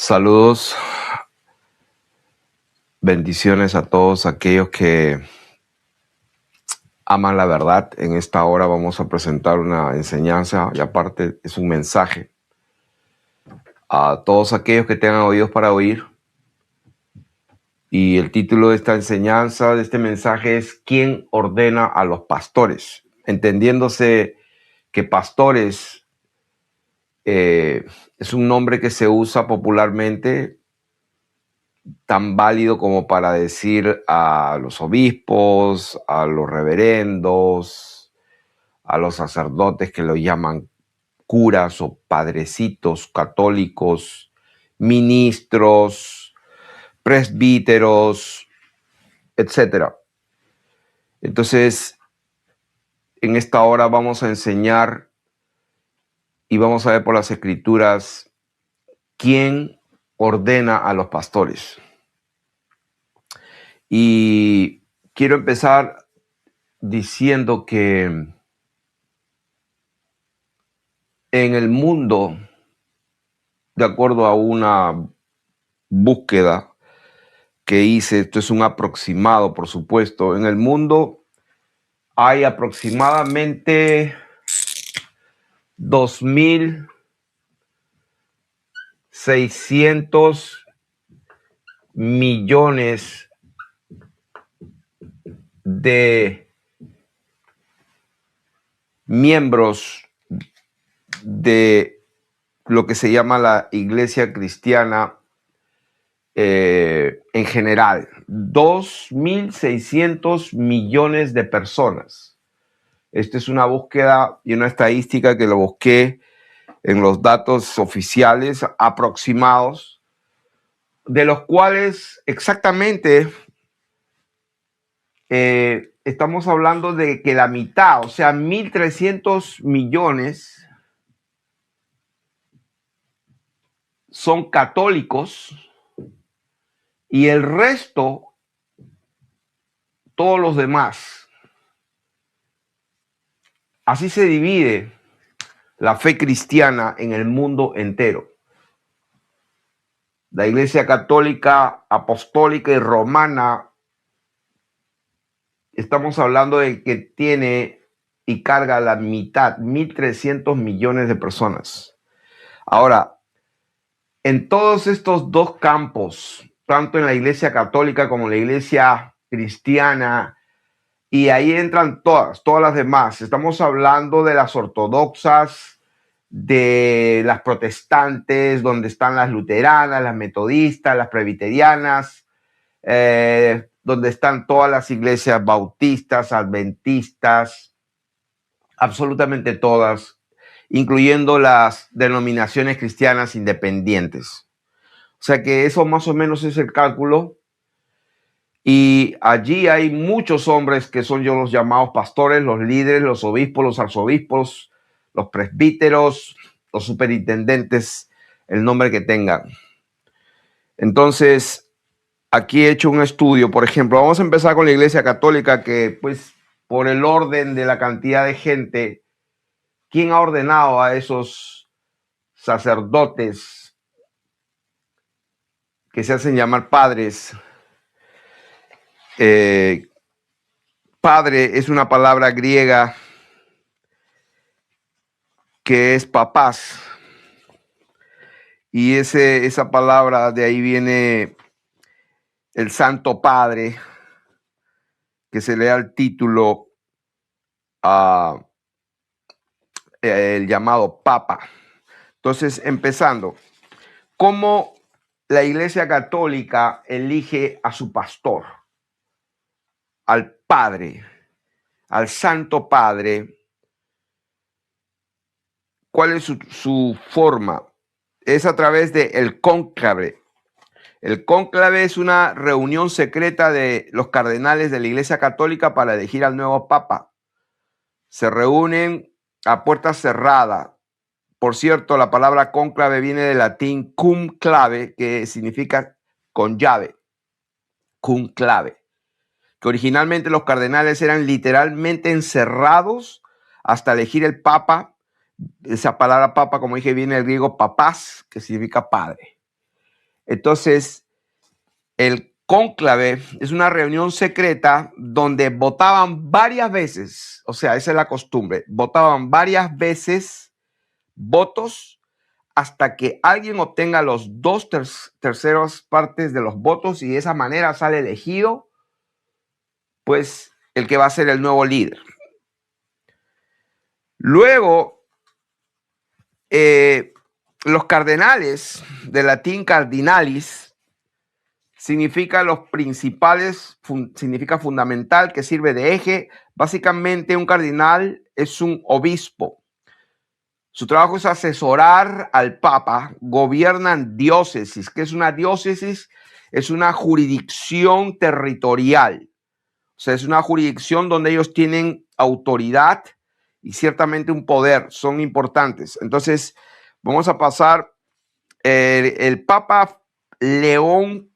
Saludos, bendiciones a todos aquellos que aman la verdad. En esta hora vamos a presentar una enseñanza y aparte es un mensaje a todos aquellos que tengan oídos para oír. Y el título de esta enseñanza, de este mensaje es ¿Quién ordena a los pastores? Entendiéndose que pastores es un nombre que se usa popularmente, tan válido como para decir a los obispos, a los reverendos, a los sacerdotes que lo llaman curas o padrecitos católicos, ministros, presbíteros, etc. Entonces, en esta hora vamos a enseñar y vamos a ver por las escrituras quién ordena a los pastores. Y quiero empezar diciendo que en el mundo, de acuerdo a una búsqueda que hice, esto es un aproximado, por supuesto, en el mundo hay aproximadamente 2.600 millones de miembros de lo que se llama la iglesia cristiana en general. 2.600 millones de personas. Esta es una búsqueda y una estadística que lo busqué en los datos oficiales aproximados, de los cuales exactamente estamos hablando de que la mitad, o sea, 1.300 millones son católicos y el resto, todos los demás. Así se divide la fe cristiana en el mundo entero. La Iglesia Católica, Apostólica y Romana, estamos hablando de que tiene y carga la mitad, 1.300 millones de personas. Ahora, en todos estos dos campos, tanto en la Iglesia Católica como en la Iglesia Cristiana, y ahí entran todas las demás. Estamos hablando de las ortodoxas, de las protestantes, donde están las luteranas, las metodistas, las presbiterianas, donde están todas las iglesias bautistas, adventistas, absolutamente todas, incluyendo las denominaciones cristianas independientes. O sea que eso más o menos es el cálculo. Y allí hay muchos hombres que son los llamados pastores, los líderes, los obispos, los arzobispos, los presbíteros, los superintendentes, el nombre que tengan. Entonces, aquí he hecho un estudio, por ejemplo, vamos a empezar con la Iglesia Católica, que pues por el orden de la cantidad de gente, ¿quién ha ordenado a esos sacerdotes que se hacen llamar padres? Padre es una palabra griega que es papás, y esa palabra, de ahí viene el Santo Padre, que se le da el título el llamado Papa. Entonces, empezando, ¿cómo la Iglesia Católica elige a su pastor? Al Padre, al Santo Padre. ¿Cuál es su forma? Es a través del cónclave. El cónclave es una reunión secreta de los cardenales de la Iglesia Católica para elegir al nuevo Papa. Se reúnen a puerta cerrada. Por cierto, la palabra cónclave viene del latín cum clave, que significa con llave. Cum clave. Que originalmente los cardenales eran literalmente encerrados hasta elegir el Papa. Esa palabra papa, como dije, viene del griego papás, que significa padre. Entonces, el cónclave es una reunión secreta donde votaban varias veces, o sea, esa es la costumbre, votaban varias veces votos hasta que alguien obtenga los dos terceras partes de los votos y de esa manera sale elegido, pues, el que va a ser el nuevo líder. Luego, los cardenales, de latín cardinalis, significa los principales, significa fundamental, que sirve de eje. Básicamente, un cardinal es un obispo. Su trabajo es asesorar al Papa, gobiernan diócesis. ¿Qué es una diócesis? Es una jurisdicción territorial. O sea, es una jurisdicción donde ellos tienen autoridad y ciertamente un poder, son importantes. Entonces, vamos a pasar el Papa León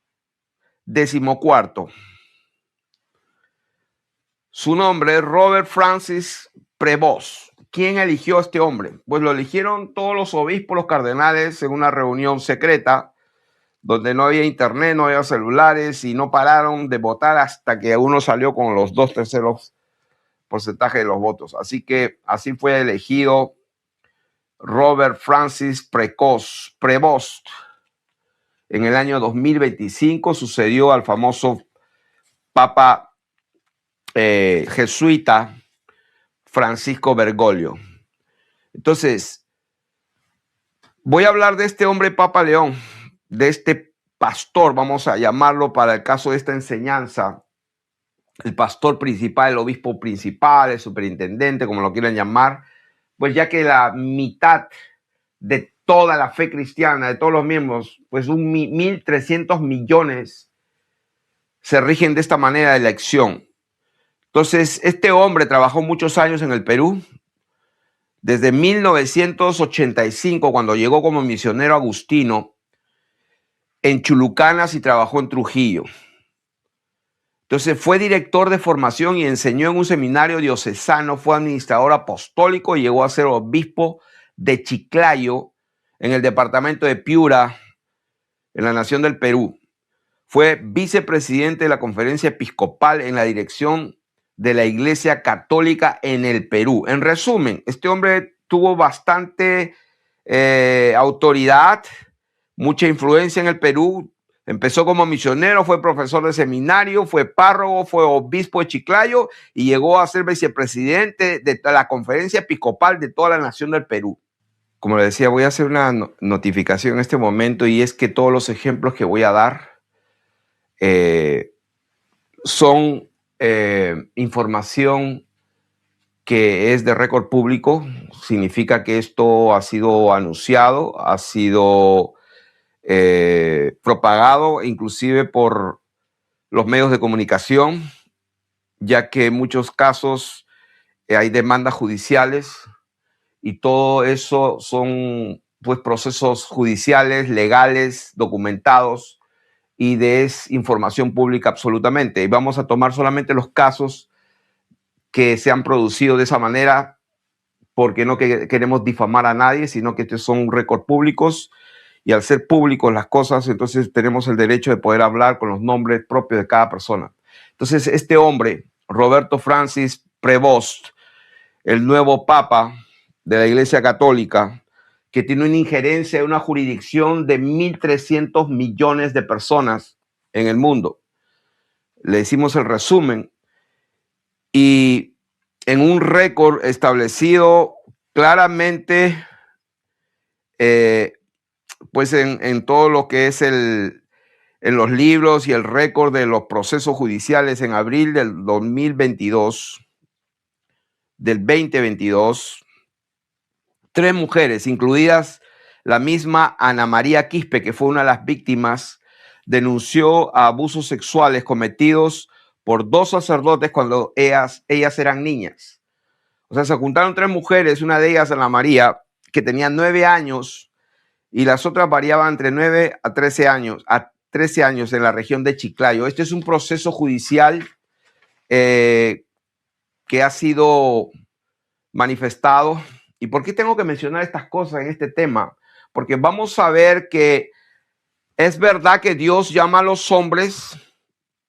XIV. Su nombre es Robert Francis Prevost. ¿Quién eligió a este hombre? Pues lo eligieron todos los obispos, los cardenales, en una reunión secreta donde no había internet, no había celulares y no pararon de votar hasta que uno salió con los 2/3 porcentaje de los votos. Así que así fue elegido Robert Francis Prevost. En el año 2025 sucedió al famoso Papa jesuita Francisco Bergoglio. Entonces, voy a hablar de este hombre Papa León, de este pastor, vamos a llamarlo para el caso de esta enseñanza, el pastor principal, el obispo principal, el superintendente, como lo quieran llamar, pues ya que la mitad de toda la fe cristiana, de todos los miembros, pues 1.300 millones se rigen de esta manera de elección. Entonces, este hombre trabajó muchos años en el Perú, desde 1985, cuando llegó como misionero agustino en Chulucanas y trabajó en Trujillo. Entonces fue director de formación y enseñó en un seminario diocesano, fue administrador apostólico y llegó a ser obispo de Chiclayo en el departamento de Piura, en la nación del Perú. Fue vicepresidente de la Conferencia Episcopal en la dirección de la Iglesia Católica en el Perú. En resumen, este hombre tuvo bastante autoridad, mucha influencia en el Perú. Empezó como misionero, fue profesor de seminario, fue párroco, fue obispo de Chiclayo y llegó a ser vicepresidente de la Conferencia Episcopal de toda la nación del Perú. Como le decía, voy a hacer una notificación en este momento y es que todos los ejemplos que voy a dar son información que es de récord público. Significa que esto ha sido anunciado, ha sido propagado inclusive por los medios de comunicación, ya que en muchos casos hay demandas judiciales y todo eso son pues procesos judiciales, legales, documentados y de información pública absolutamente. Y vamos a tomar solamente los casos que se han producido de esa manera porque no queremos difamar a nadie, sino que estos son récords públicos. Y al ser públicos las cosas, entonces tenemos el derecho de poder hablar con los nombres propios de cada persona. Entonces, este hombre, Roberto Francis Prevost, el nuevo papa de la Iglesia Católica, que tiene una injerencia en una jurisdicción de 1.300 millones de personas en el mundo. Le hicimos el resumen y en un récord establecido claramente pues en todo lo que es en los libros y el récord de los procesos judiciales en abril del 2022, del 2022, 3 mujeres, incluidas la misma Ana María Quispe, que fue una de las víctimas, denunció abusos sexuales cometidos por 2 sacerdotes cuando ellas eran niñas. O sea, se juntaron 3 mujeres, una de ellas Ana María, que tenía 9 años, y las otras variaban entre 9 a 13 años en la región de Chiclayo. Este es un proceso judicial que ha sido manifestado. ¿Y por qué tengo que mencionar estas cosas en este tema? Porque vamos a ver que Es verdad que Dios llama a los hombres,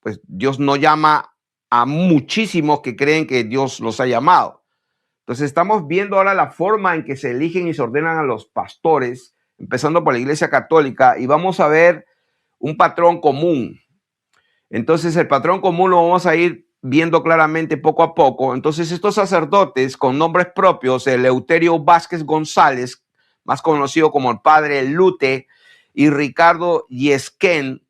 pues Dios no llama a muchísimos que creen que Dios los ha llamado. Entonces estamos viendo ahora la forma en que se eligen y se ordenan a los pastores, empezando por la Iglesia Católica, y vamos a ver un patrón común. Entonces el patrón común lo vamos a ir viendo claramente poco a poco. Entonces estos sacerdotes con nombres propios, Eleuterio Vázquez González, más conocido como el padre Lute, y Ricardo Yesquén,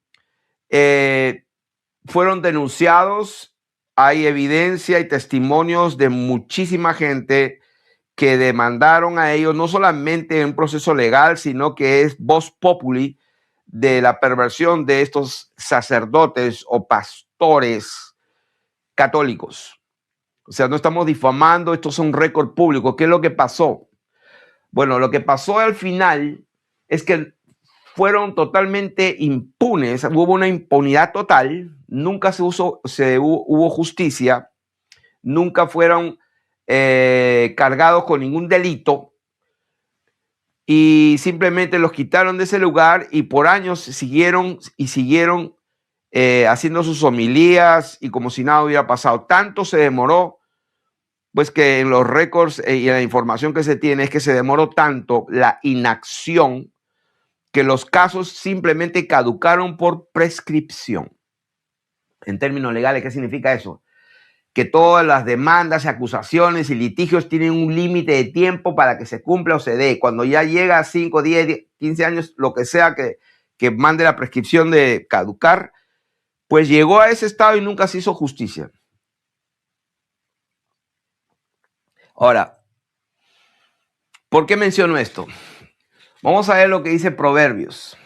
fueron denunciados. Hay evidencia y testimonios de muchísima gente que demandaron a ellos, no solamente en un proceso legal, sino que es vox populi de la perversión de estos sacerdotes o pastores católicos. O sea, no estamos difamando, esto es un récord público. ¿Qué es lo que pasó? Bueno, lo que pasó al final es que fueron totalmente impunes, hubo una impunidad total, nunca hubo justicia, nunca fueron cargados con ningún delito y simplemente los quitaron de ese lugar y por años siguieron haciendo sus homilías y como si nada hubiera pasado. Tanto se demoró, pues que en los récords y en la información que se tiene es que se demoró tanto la inacción que los casos simplemente caducaron por prescripción. En términos legales, ¿qué significa eso? Que todas las demandas, acusaciones y litigios tienen un límite de tiempo para que se cumpla o se dé. Cuando ya llega a 5, 10, 15 años, lo que sea que mande la prescripción de caducar, pues llegó a ese estado y nunca se hizo justicia. Ahora, ¿por qué menciono esto? Vamos a ver lo que dice Proverbios.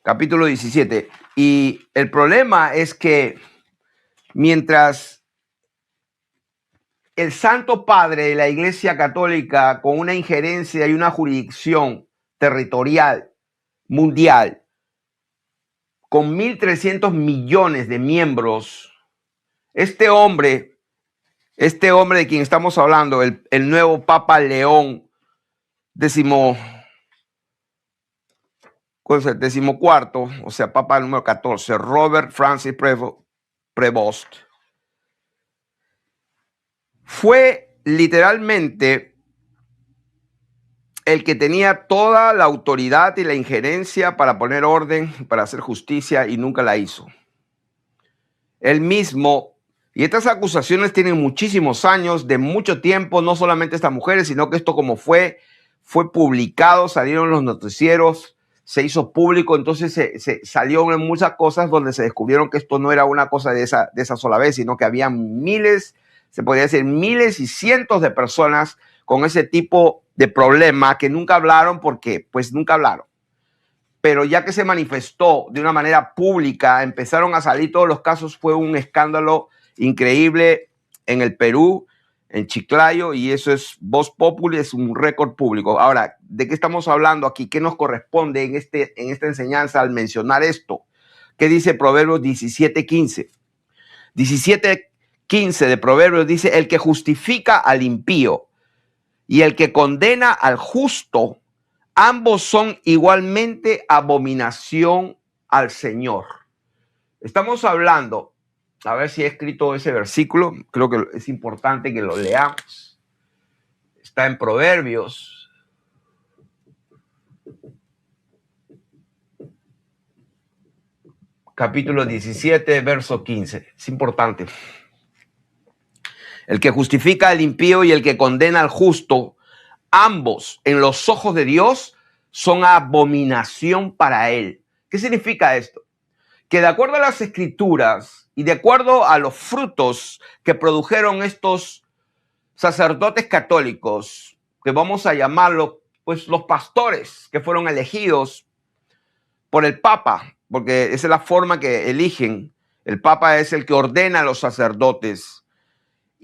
Capítulo 17. Y el problema es que mientras el Santo Padre de la Iglesia Católica, con una injerencia y una jurisdicción territorial mundial, con 1.300 millones de miembros, este hombre de quien estamos hablando, el nuevo Papa León decimocuarto, o sea, Papa número 14, Robert Francis Prevost, fue literalmente el que tenía toda la autoridad y la injerencia para poner orden, para hacer justicia, y nunca la hizo. Él mismo, y estas acusaciones tienen muchísimos años, de mucho tiempo, no solamente estas mujeres, sino que esto como fue publicado, salieron los noticieros, se hizo público, entonces se salió en muchas cosas donde se descubrieron que esto no era una cosa de esa sola vez, sino que había miles, se podría decir miles y cientos de personas con ese tipo de problema que nunca hablaron porque pues nunca hablaron. Pero ya que se manifestó de una manera pública, empezaron a salir todos los casos, fue un escándalo increíble en el Perú, en Chiclayo, y eso es vox populi, es un récord público. Ahora, ¿de qué estamos hablando aquí? ¿Qué nos corresponde en esta enseñanza al mencionar esto? ¿Qué dice Proverbios 17:15? 17:15 de Proverbios dice: el que justifica al impío y el que condena al justo, ambos son igualmente abominación al Señor. Estamos hablando, a ver si he escrito ese versículo, creo que es importante que lo leamos. Está en Proverbios. Capítulo 17, verso 15. Es importante. El que justifica al impío y el que condena al justo, ambos en los ojos de Dios son abominación para él. ¿Qué significa esto? Que de acuerdo a las escrituras y de acuerdo a los frutos que produjeron estos sacerdotes católicos, que vamos a llamarlos pues los pastores que fueron elegidos por el Papa, porque esa es la forma que eligen. El Papa es el que ordena a los sacerdotes.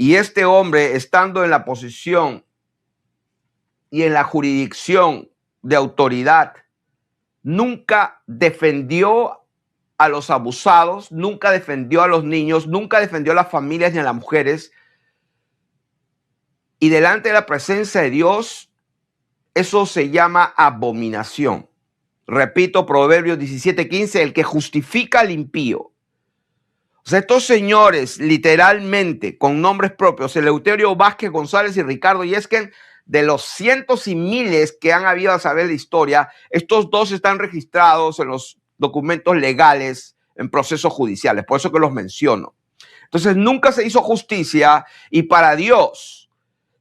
Y este hombre, estando en la posición y en la jurisdicción de autoridad, nunca defendió a los abusados, nunca defendió a los niños, nunca defendió a las familias ni a las mujeres. Y delante de la presencia de Dios, eso se llama abominación. Repito, Proverbios 17:15, el que justifica al impío. O sea, estos señores, literalmente, con nombres propios, Eleuterio Vázquez González y Ricardo Yesquen, de los cientos y miles que han habido a saber de historia, estos dos están registrados en los documentos legales en procesos judiciales, por eso que los menciono. Entonces, nunca se hizo justicia y para Dios,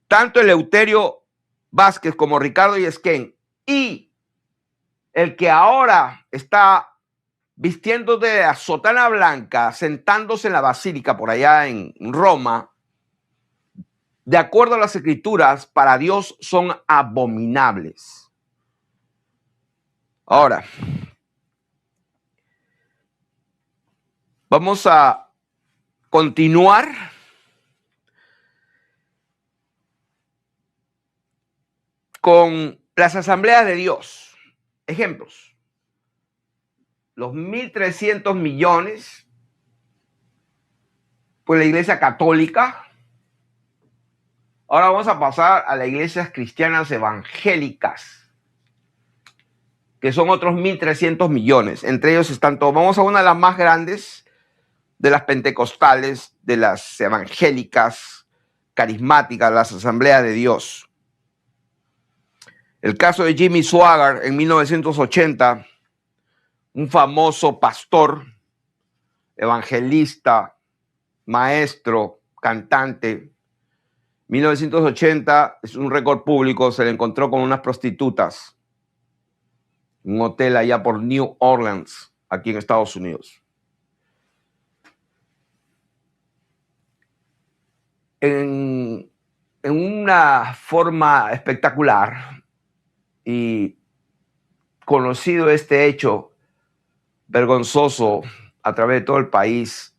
tanto Eleuterio Vázquez como Ricardo Yesquen y el que ahora está vistiendo de la sotana blanca, sentándose en la basílica por allá en Roma, de acuerdo a las escrituras, para Dios son abominables. Ahora, vamos a continuar con las asambleas de Dios. Ejemplos. Los 1.300 millones, pues la iglesia católica. Ahora vamos a pasar a las iglesias cristianas evangélicas, que son otros 1.300 millones. Entre ellos están todos. Vamos a una de las más grandes, de las pentecostales, de las evangélicas, carismáticas, las asambleas de Dios. El caso de Jimmy Swaggart en 1980, un famoso pastor, evangelista, maestro, cantante. 1980 es un récord público, se le encontró con unas prostitutas en un hotel allá por New Orleans, aquí en Estados Unidos. En una forma espectacular y conocido este hecho vergonzoso a través de todo el país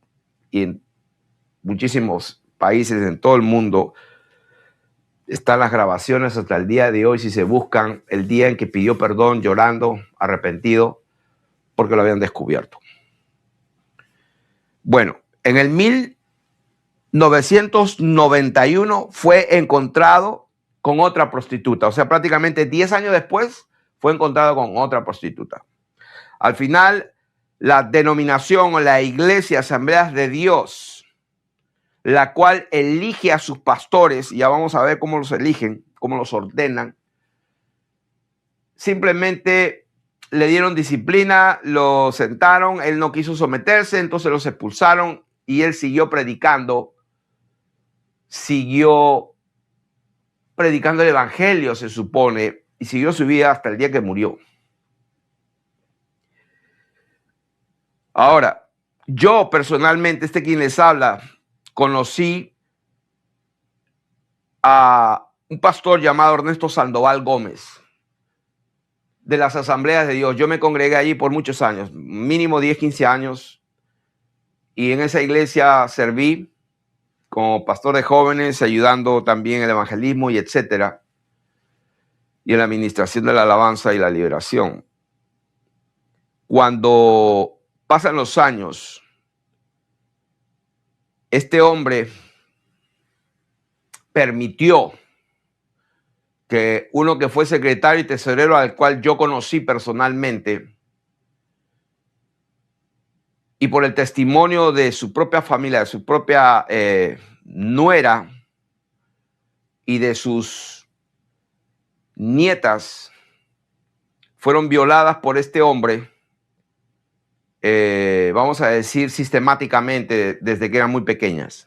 y en muchísimos países en todo el mundo, están las grabaciones hasta el día de hoy, si se buscan, el día en que pidió perdón llorando, arrepentido, porque lo habían descubierto. Bueno, en el 1991 fue encontrado con otra prostituta, o sea, prácticamente 10 años después fue encontrado con otra prostituta. Al final, la denominación o la iglesia Asambleas de Dios, la cual elige a sus pastores, y ya vamos a ver cómo los eligen, cómo los ordenan, simplemente le dieron disciplina, lo sentaron, él no quiso someterse, entonces los expulsaron y él siguió predicando el evangelio, se supone, y siguió su vida hasta el día que murió. Ahora, yo personalmente, quien les habla, conocí a un pastor llamado Ernesto Sandoval Gómez, de las Asambleas de Dios. Yo me congregué allí por muchos años, mínimo 10, 15 años, y en esa iglesia serví como pastor de jóvenes, ayudando también en el evangelismo y etcétera, y en la administración de la alabanza y la liberación. Cuando pasan los años, este hombre permitió que uno que fue secretario y tesorero, al cual yo conocí personalmente, y por el testimonio de su propia familia, de su propia nuera y de sus nietas, fueron violadas por este hombre, vamos a decir sistemáticamente, desde que eran muy pequeñas.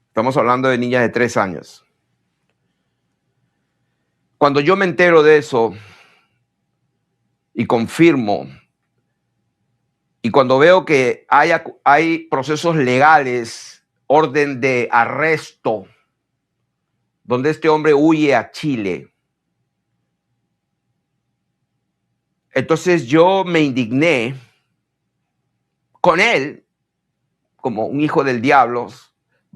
Estamos hablando de niñas de 3 años. Cuando yo me entero de eso y confirmo, y cuando veo que hay procesos legales, orden de arresto, donde este hombre huye a Chile, entonces yo me indigné con él, como un hijo del diablo,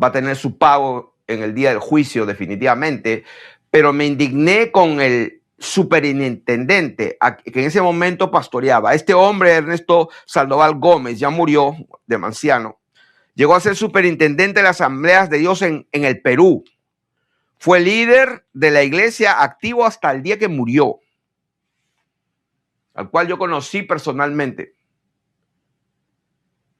va a tener su pago en el día del juicio definitivamente, pero me indigné con el superintendente que en ese momento pastoreaba. Este hombre, Ernesto Sandoval Gómez, ya murió de anciano, llegó a ser superintendente de las Asambleas de Dios en el Perú. Fue líder de la iglesia activo hasta el día que murió. al cual yo conocí personalmente.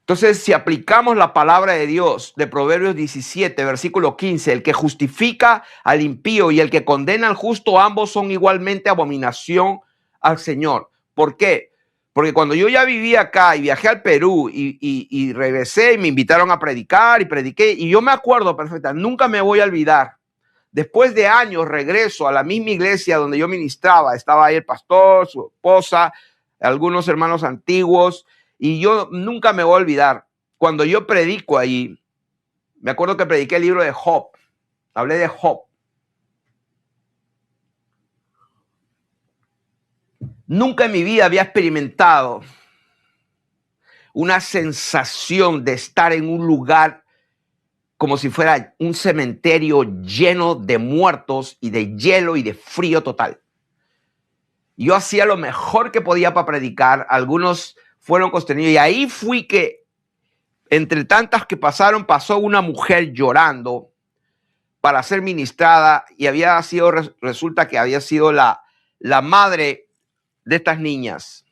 Entonces, si aplicamos la palabra de Dios de Proverbios 17, versículo 15, el que justifica al impío y el que condena al justo, ambos son igualmente abominación al Señor. ¿Por qué? Porque cuando yo ya vivía acá y viajé al Perú y regresé y me invitaron a predicar y prediqué, y yo me acuerdo perfectamente, nunca me voy a olvidar. Después de años regreso a la misma iglesia donde yo ministraba. Estaba ahí el pastor, su esposa, algunos hermanos antiguos. Y yo nunca me voy a olvidar, cuando yo predico ahí, me acuerdo que prediqué el libro de Job, hablé de Job. Nunca en mi vida había experimentado una sensación de estar en un lugar como si fuera un cementerio lleno de muertos y de hielo y de frío total. Yo hacía lo mejor que podía para predicar, algunos fueron contenidos y ahí fui que entre tantas que pasaron, pasó una mujer llorando para ser ministrada y había sido, resulta que había sido la madre de estas niñas.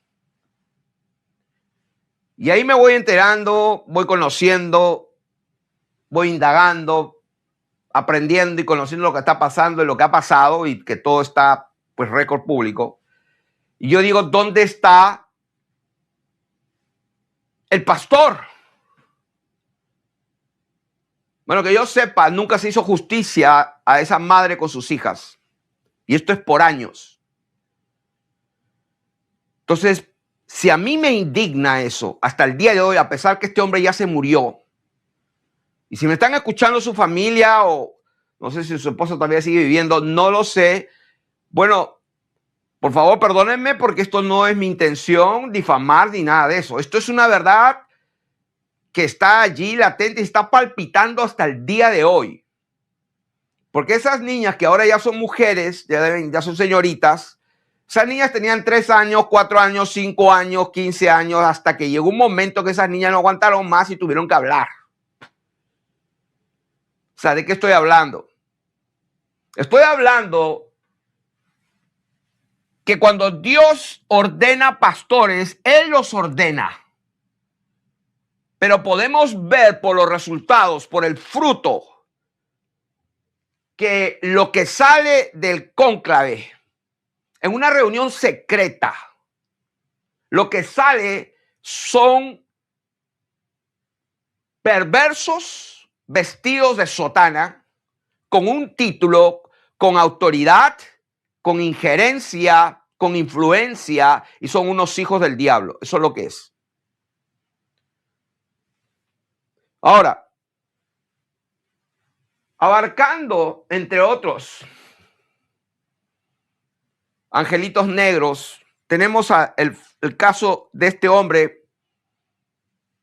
Y ahí me voy enterando, voy conociendo, voy indagando, aprendiendo y conociendo lo que está pasando y lo que ha pasado y que todo está, pues, récord público. Y yo digo, ¿dónde está el pastor? Bueno, que yo sepa, nunca se hizo justicia a esa madre con sus hijas. Y esto es por años. Entonces, si a mí me indigna eso, hasta el día de hoy, a pesar que este hombre ya se murió, y si me están escuchando su familia o no sé si su esposa todavía sigue viviendo, no lo sé. Bueno, por favor, perdónenme porque esto no es mi intención difamar ni nada de eso. Esto es una verdad que está allí latente y está palpitando hasta el día de hoy. Porque esas niñas que ahora ya son mujeres, ya son señoritas, esas niñas tenían 3 años, 4 años, 5 años, 15 años, hasta que llegó un momento que esas niñas no aguantaron más y tuvieron que hablar. O sea, ¿de qué estoy hablando? Estoy hablando que cuando Dios ordena pastores, Él los ordena. Pero podemos ver por los resultados, por el fruto, que lo que sale del cónclave en una reunión secreta, lo que sale son perversos vestidos de sotana, con un título, con autoridad, con injerencia, con influencia, y son unos hijos del diablo. Eso es lo que es. Ahora, abarcando, entre otros, angelitos negros, tenemos el caso de este hombre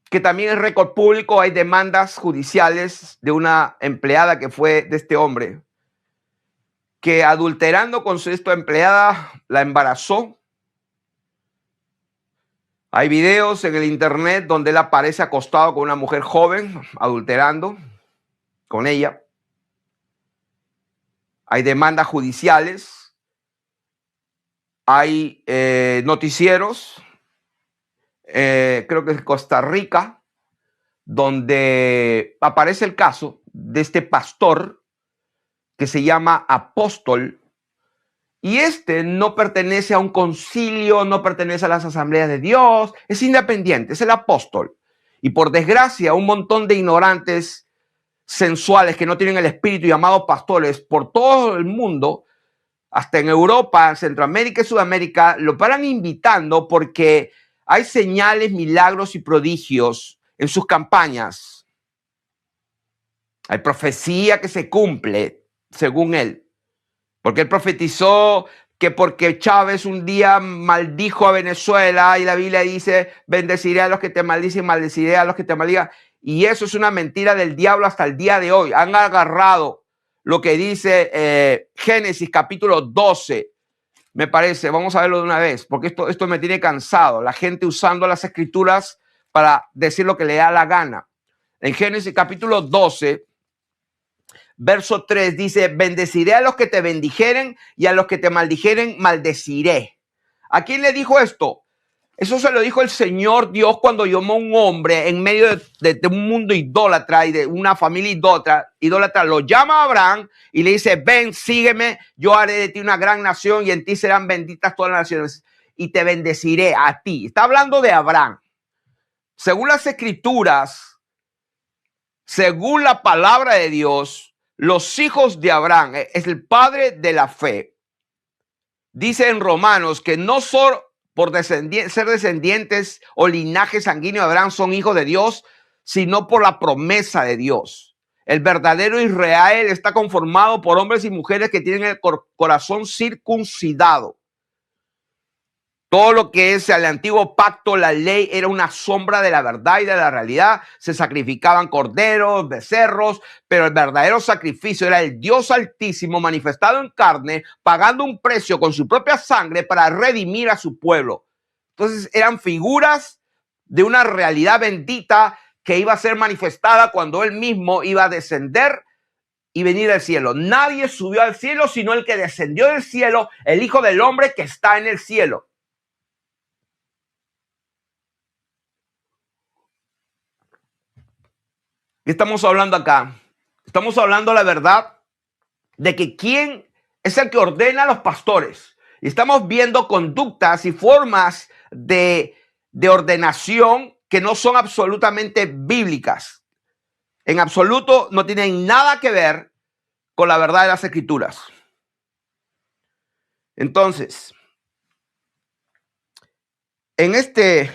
que también es récord público. Hay demandas judiciales de una empleada que fue de este hombre, que adulterando con esta empleada la embarazó. Hay videos en el internet donde él aparece acostado con una mujer joven, adulterando con ella. Hay demandas judiciales. Hay noticieros, creo que es Costa Rica, donde aparece el caso de este pastor que se llama Apóstol. Y este no pertenece a un concilio, no pertenece a las asambleas de Dios, es independiente, es el apóstol. Y por desgracia, un montón de ignorantes sensuales que no tienen el espíritu, llamados pastores, por todo el mundo, hasta en Europa, Centroamérica y Sudamérica, lo paran invitando porque hay señales, milagros y prodigios en sus campañas. Hay profecía que se cumple, según él. Porque él profetizó que porque Chávez un día maldijo a Venezuela y la Biblia dice, bendeciré a los que te maldicen, maldeciré a los que te maldigan. Y eso es una mentira del diablo hasta el día de hoy. Han agarrado lo que dice Génesis capítulo 12, me parece. Vamos a verlo de una vez, porque esto me tiene cansado. La gente usando las escrituras para decir lo que le da la gana. En Génesis capítulo 12, verso 3 dice, bendeciré a los que te bendijeren y a los que te maldijeren maldeciré. ¿A quién le dijo esto? Eso se lo dijo el Señor Dios cuando llamó a un hombre en medio de un mundo idólatra y de una familia idólatra. Lo llama a Abraham y le dice, ven, sígueme, yo haré de ti una gran nación y en ti serán benditas todas las naciones y te bendeciré a ti. Está hablando de Abraham. Según las escrituras, según la palabra de Dios, los hijos de Abraham es el padre de la fe. Dice en Romanos que no son por ser descendientes o linaje sanguíneo de Abraham son hijos de Dios, sino por la promesa de Dios. El verdadero Israel está conformado por hombres y mujeres que tienen el corazón circuncidado. Todo lo que es el antiguo pacto, la ley, era una sombra de la verdad y de la realidad. Se sacrificaban corderos, becerros, pero el verdadero sacrificio era el Dios Altísimo manifestado en carne, pagando un precio con su propia sangre para redimir a su pueblo. Entonces eran figuras de una realidad bendita que iba a ser manifestada cuando él mismo iba a descender y venir al cielo. Nadie subió al cielo sino el que descendió del cielo, el Hijo del Hombre que está en el cielo. ¿Qué estamos hablando acá? Estamos hablando la verdad de que quién es el que ordena a los pastores. Y estamos viendo conductas y formas de ordenación que no son absolutamente bíblicas. En absoluto no tienen nada que ver con la verdad de las escrituras. Entonces, en este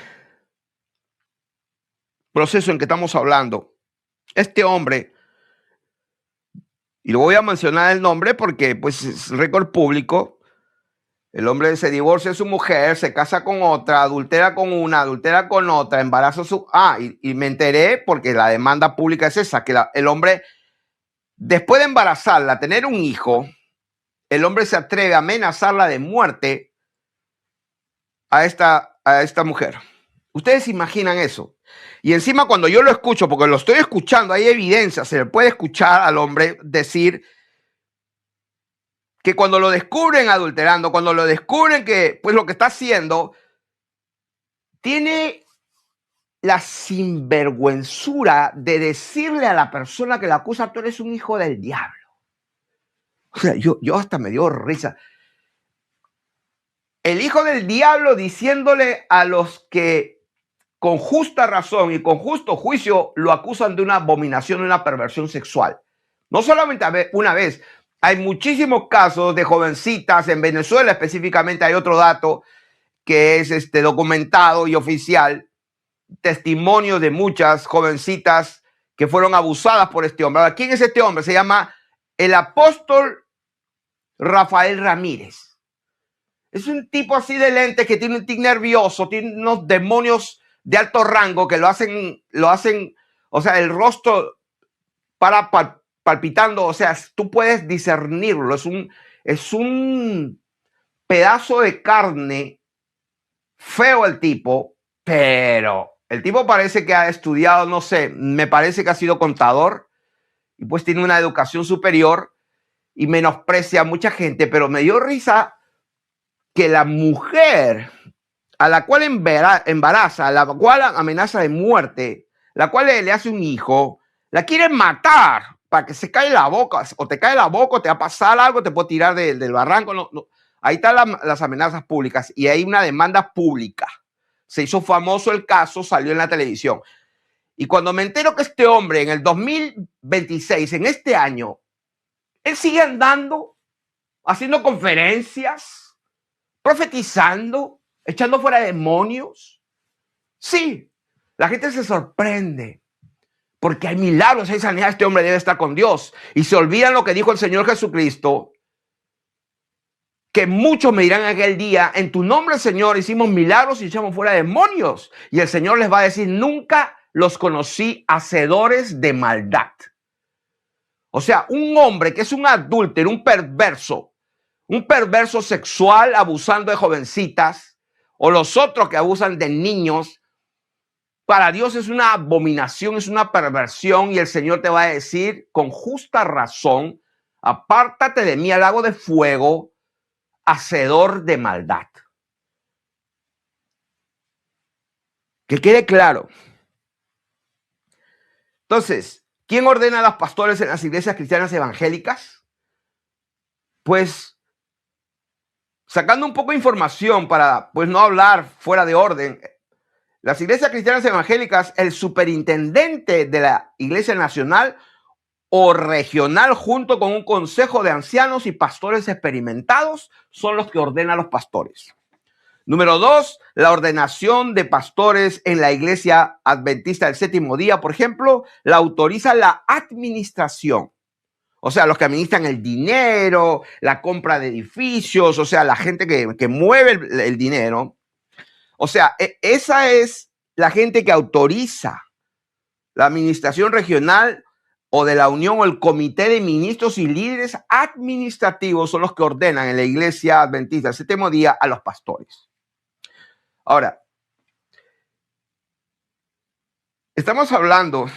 proceso en que estamos hablando, este hombre, y lo voy a mencionar el nombre porque pues es récord público, el hombre se divorcia de su mujer, se casa con otra, adultera con una, adultera con otra, embaraza su... y me enteré porque la demanda pública es esa, que el hombre, después de embarazarla, tener un hijo, el hombre se atreve a amenazarla de muerte a esta mujer. ¿Ustedes imaginan eso? Y encima cuando yo lo escucho, porque lo estoy escuchando, hay evidencia, se le puede escuchar al hombre decir que cuando lo descubren adulterando, cuando lo descubren que pues lo que está haciendo, tiene la sinvergüenzura de decirle a la persona que la acusa, tú eres un hijo del diablo. O sea, yo hasta me dio risa. El hijo del diablo diciéndole a los que con justa razón y con justo juicio lo acusan de una abominación, de una perversión sexual. No solamente una vez, hay muchísimos casos de jovencitas en Venezuela, específicamente hay otro dato que es documentado y oficial, testimonio de muchas jovencitas que fueron abusadas por este hombre. Ahora, ¿quién es este hombre? Se llama el apóstol Rafael Ramírez. Es un tipo así de lente que tiene un tic nervioso, tiene unos demonios de alto rango que lo hacen, o sea, el rostro para palpitando, o sea, tú puedes discernirlo, es un pedazo de carne, feo el tipo, pero el tipo parece que ha estudiado, no sé, me parece que ha sido contador y pues tiene una educación superior y menosprecia a mucha gente, pero me dio risa que la mujer a la cual embaraza, a la cual amenaza de muerte, la cual le hace un hijo, la quieren matar para que se caiga la boca, o te cae la boca, o te va a pasar algo, te puede tirar del barranco. No. Ahí están las amenazas públicas y hay una demanda pública. Se hizo famoso el caso, salió en la televisión. Y cuando me entero que este hombre en el 2026, en este año, él sigue andando, haciendo conferencias, profetizando, echando fuera demonios. Sí, la gente se sorprende porque hay milagros, hay sanidad. Este hombre debe estar con Dios y se olvidan lo que dijo el Señor Jesucristo, que muchos me dirán aquel día, en tu nombre, Señor, hicimos milagros y echamos fuera demonios. Y el Señor les va a decir, nunca los conocí, hacedores de maldad. O sea, un hombre que es un adúltero, un perverso sexual abusando de jovencitas, o los otros que abusan de niños, para Dios es una abominación, es una perversión, y el Señor te va a decir con justa razón, apártate de mí al lago de fuego, hacedor de maldad. Que quede claro. Entonces, ¿quién ordena a los pastores en las iglesias cristianas evangélicas? Pues, sacando un poco de información para pues no hablar fuera de orden, las iglesias cristianas evangélicas, el superintendente de la iglesia nacional o regional junto con un consejo de ancianos y pastores experimentados son los que ordenan a los pastores. Número 2, la ordenación de pastores en la iglesia adventista del séptimo día, por ejemplo, la autoriza la administración. O sea, los que administran el dinero, la compra de edificios, o sea, la gente que mueve el dinero. O sea, esa es la gente que autoriza la administración regional o de la unión o el comité de ministros y líderes administrativos son los que ordenan en la iglesia adventista del séptimo día a los pastores. Ahora, estamos hablando,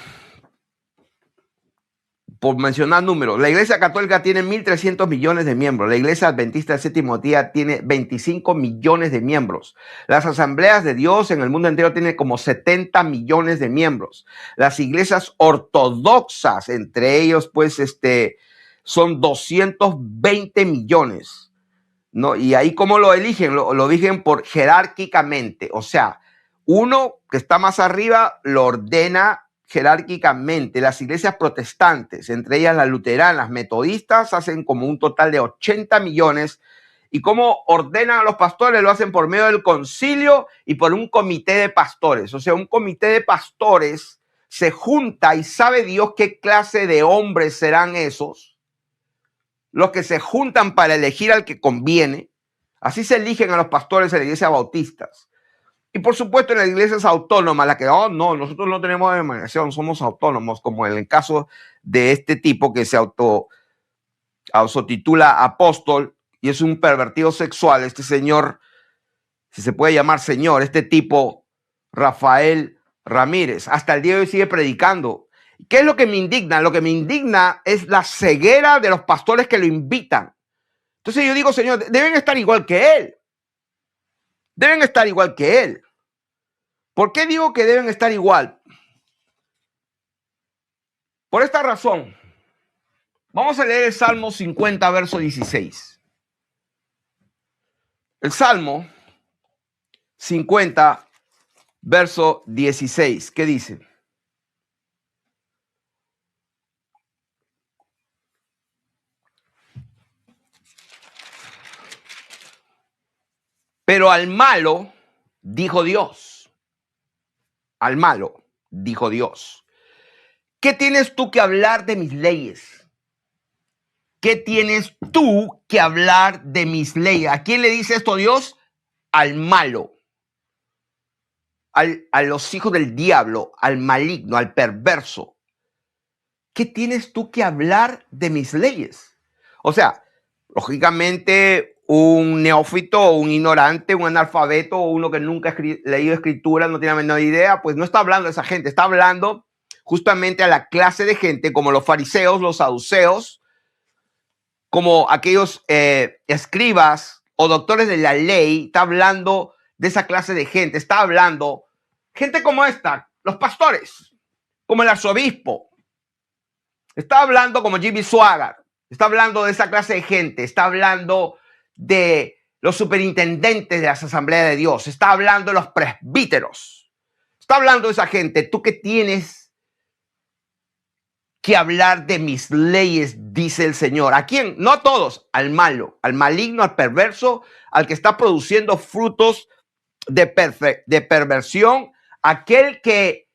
por mencionar números, la iglesia católica tiene 1.300 millones de miembros, la iglesia adventista del séptimo día tiene 25 millones de miembros, las asambleas de Dios en el mundo entero tienen como 70 millones de miembros, las iglesias ortodoxas, entre ellos pues son 220 millones, ¿no? Y ahí cómo lo eligen, lo eligen por jerárquicamente, o sea, uno que está más arriba lo ordena jerárquicamente. Las iglesias protestantes, entre ellas las luteranas, las metodistas, hacen como un total de 80 millones. ¿Y cómo ordenan a los pastores? Lo hacen por medio del concilio y por un comité de pastores. O sea, un comité de pastores se junta y sabe Dios qué clase de hombres serán esos, los que se juntan para elegir al que conviene. Así se eligen a los pastores en la iglesia bautistas. Y por supuesto en las iglesias autónomas, la que, oh no, nosotros no tenemos denominación, somos autónomos, como en el caso de este tipo que se autotitula apóstol y es un pervertido sexual, este señor, si se puede llamar señor, este tipo Rafael Ramírez, hasta el día de hoy sigue predicando. ¿Qué es lo que me indigna? Lo que me indigna es la ceguera de los pastores que lo invitan. Entonces yo digo, señor, deben estar igual que él. Deben estar igual que él. ¿Por qué digo que deben estar igual? Por esta razón. Vamos a leer el Salmo 50, verso 16. El Salmo 50, verso 16. ¿Qué dice? Pero al malo, dijo Dios. Al malo, dijo Dios. ¿Qué tienes tú que hablar de mis leyes? ¿Qué tienes tú que hablar de mis leyes? ¿A quién le dice esto Dios? Al malo. A los hijos del diablo, al maligno, al perverso. ¿Qué tienes tú que hablar de mis leyes? O sea, lógicamente un neófito, un ignorante, un analfabeto, uno que nunca ha leído escritura, no tiene la menor idea, pues no está hablando de esa gente, está hablando justamente a la clase de gente como los fariseos, los saduceos, como aquellos escribas o doctores de la ley. Está hablando de esa clase de gente, está hablando gente como esta, los pastores, como el arzobispo, está hablando como Jimmy Swaggart, está hablando de esa clase de gente, está hablando de los superintendentes de las asambleas de Dios, está hablando de los presbíteros, está hablando de esa gente. ¿Tú qué tienes que hablar de mis leyes? Dice el Señor. ¿A quién? No a todos, al malo, al maligno, al perverso, al que está produciendo frutos de perversión, aquel que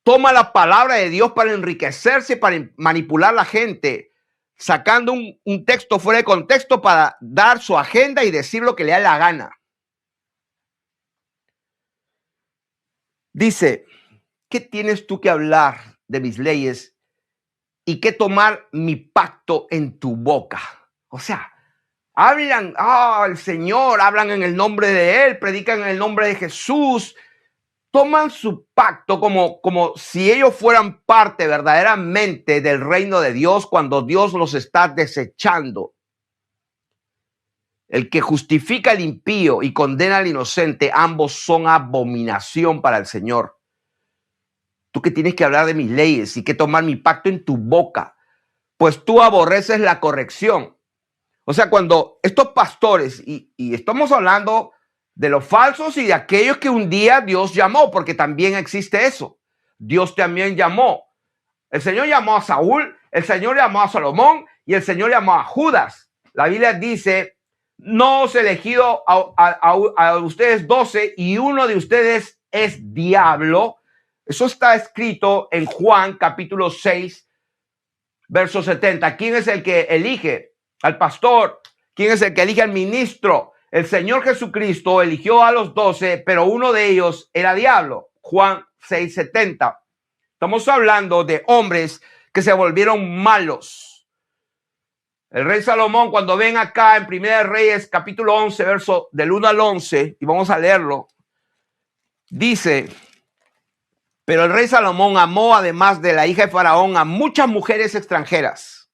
toma la palabra de Dios para enriquecerse, para manipular a la gente, sacando un texto fuera de contexto para dar su agenda y decir lo que le da la gana. Dice, ¿qué tienes tú que hablar de mis leyes y qué tomar mi pacto en tu boca? O sea, hablan, el Señor, hablan en el nombre de Él, predican en el nombre de Jesús, toman su pacto como si ellos fueran parte verdaderamente del reino de Dios cuando Dios los está desechando. El que justifica al impío y condena al inocente, ambos son abominación para el Señor. Tú que tienes que hablar de mis leyes y que tomar mi pacto en tu boca, pues tú aborreces la corrección. O sea, cuando estos pastores, y estamos hablando de los falsos y de aquellos que un día Dios llamó, porque también existe eso. Dios también llamó. El Señor llamó a Saúl, el Señor llamó a Salomón y el Señor llamó a Judas. La Biblia dice, no os he elegido a ustedes 12 y uno de ustedes es diablo. Eso está escrito en Juan capítulo 6, verso 70. ¿Quién es el que elige al pastor? ¿Quién es el que elige al ministro? El Señor Jesucristo eligió a los 12, pero uno de ellos era diablo. Juan 6, 70. Estamos hablando de hombres que se volvieron malos. El rey Salomón, cuando ven acá en Primera de Reyes, capítulo 11, verso del 1 al 11, y vamos a leerlo, dice, pero el rey Salomón amó, además de la hija de Faraón, a muchas mujeres extranjeras,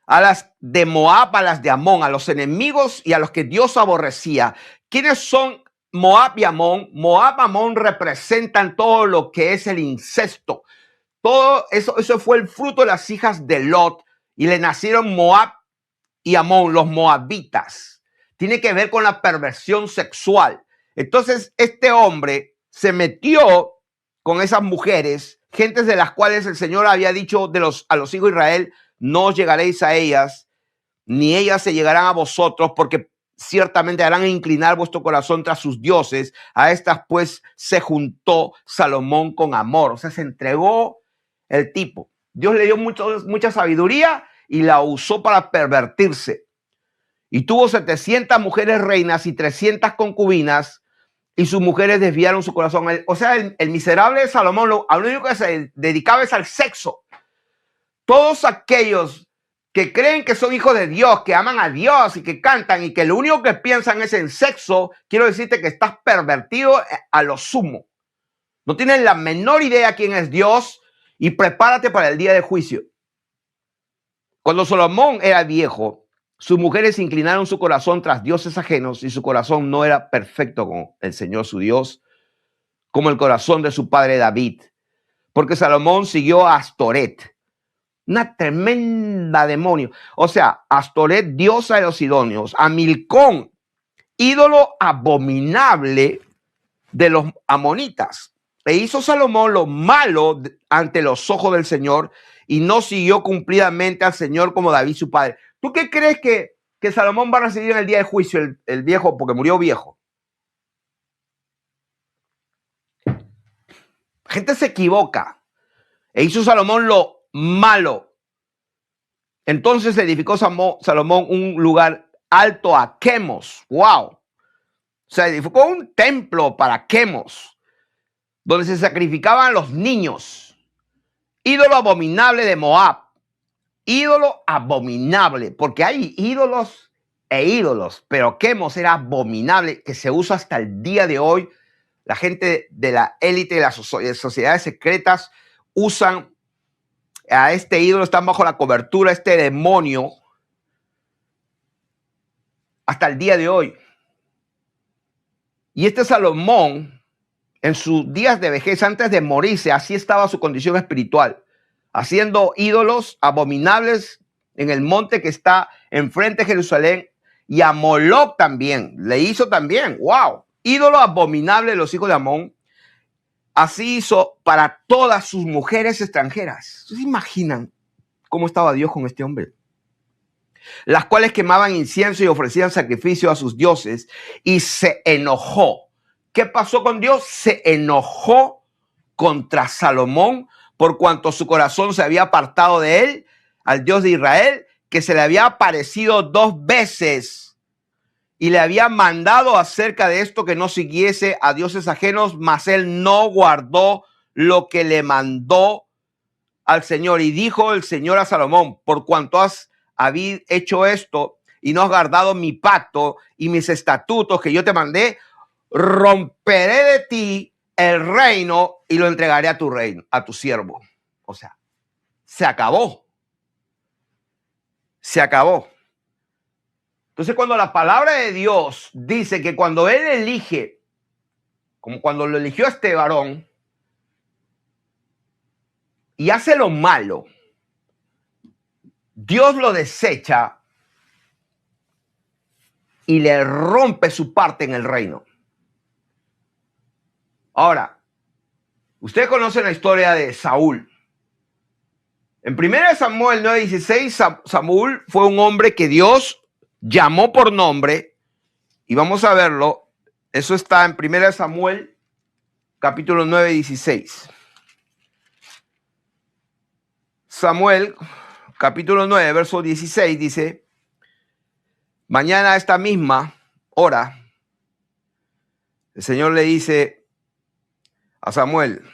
a las de Moab, a las de Amón, a los enemigos y a los que Dios aborrecía. ¿Quiénes son Moab y Amón? Moab y Amón representan todo lo que es el incesto. Todo eso fue el fruto de las hijas de Lot y le nacieron Moab y Amón, los moabitas. Tiene que ver con la perversión sexual. Entonces, este hombre se metió con esas mujeres, gentes de las cuales el Señor había dicho a los hijos de Israel, no os llegaréis a ellas, ni ellas se llegarán a vosotros, porque ciertamente harán inclinar vuestro corazón tras sus dioses. A estas pues se juntó Salomón con amor. O sea, se entregó el tipo. Dios le dio mucha sabiduría y la usó para pervertirse. Y tuvo 700 mujeres reinas y 300 concubinas, y sus mujeres desviaron su corazón. O sea, el miserable Salomón lo único que se dedicaba es al sexo. Todos aquellos que creen que son hijos de Dios, que aman a Dios y que cantan y que lo único que piensan es en sexo, quiero decirte que estás pervertido a lo sumo. No tienes la menor idea quién es Dios y prepárate para el día de juicio. Cuando Salomón era viejo, sus mujeres inclinaron su corazón tras dioses ajenos y su corazón no era perfecto con el Señor su Dios, como el corazón de su padre David, porque Salomón siguió a Astoret, una tremenda demonio. O sea, Astoret, diosa de los sidonios, a Milcón, ídolo abominable de los amonitas. E hizo Salomón lo malo ante los ojos del Señor y no siguió cumplidamente al Señor como David su padre. ¿Tú qué crees que Salomón va a recibir en el día de juicio, el viejo, porque murió viejo? La gente se equivoca. E hizo Salomón lo malo. Entonces edificó Salomón un lugar alto a Quemos. ¡Wow! O sea, edificó un templo para Quemos, donde se sacrificaban los niños. Ídolo abominable de Moab. Ídolo abominable, porque hay ídolos e ídolos, pero Quemos era abominable, que se usa hasta el día de hoy. La gente de la élite de las sociedades secretas usan a este ídolo, están bajo la cobertura, este demonio, hasta el día de hoy. Y este Salomón, en sus días de vejez, antes de morirse, así estaba su condición espiritual, haciendo ídolos abominables en el monte que está enfrente de Jerusalén, y a Moloc también, le hizo también, wow, ídolo abominable de los hijos de Amón. Así hizo para todas sus mujeres extranjeras. ¿Se imaginan cómo estaba Dios con este hombre? Las cuales quemaban incienso y ofrecían sacrificio a sus dioses, y se enojó. ¿Qué pasó con Dios? Se enojó contra Salomón por cuanto su corazón se había apartado de él, al Dios de Israel, que se le había aparecido 2 veces y le había mandado acerca de esto que no siguiese a dioses ajenos, mas él no guardó lo que le mandó al Señor. Y dijo el Señor a Salomón: por cuanto has hecho esto y no has guardado mi pacto y mis estatutos que yo te mandé, romperé de ti el reino y lo entregaré a tu reino, a tu siervo. O sea, se acabó. Se acabó. Entonces, cuando la palabra de Dios dice que cuando Él elige, como cuando lo eligió a este varón, y hace lo malo, Dios lo desecha y le rompe su parte en el reino. Ahora, ustedes conocen la historia de Saúl. En 1 Samuel 9:16, Saúl fue un hombre que Dios llamó por nombre, y vamos a verlo. Eso está en 1 Samuel capítulo 9:16. Samuel capítulo 9, verso 16 dice: mañana a esta misma hora, el Señor le dice a Samuel: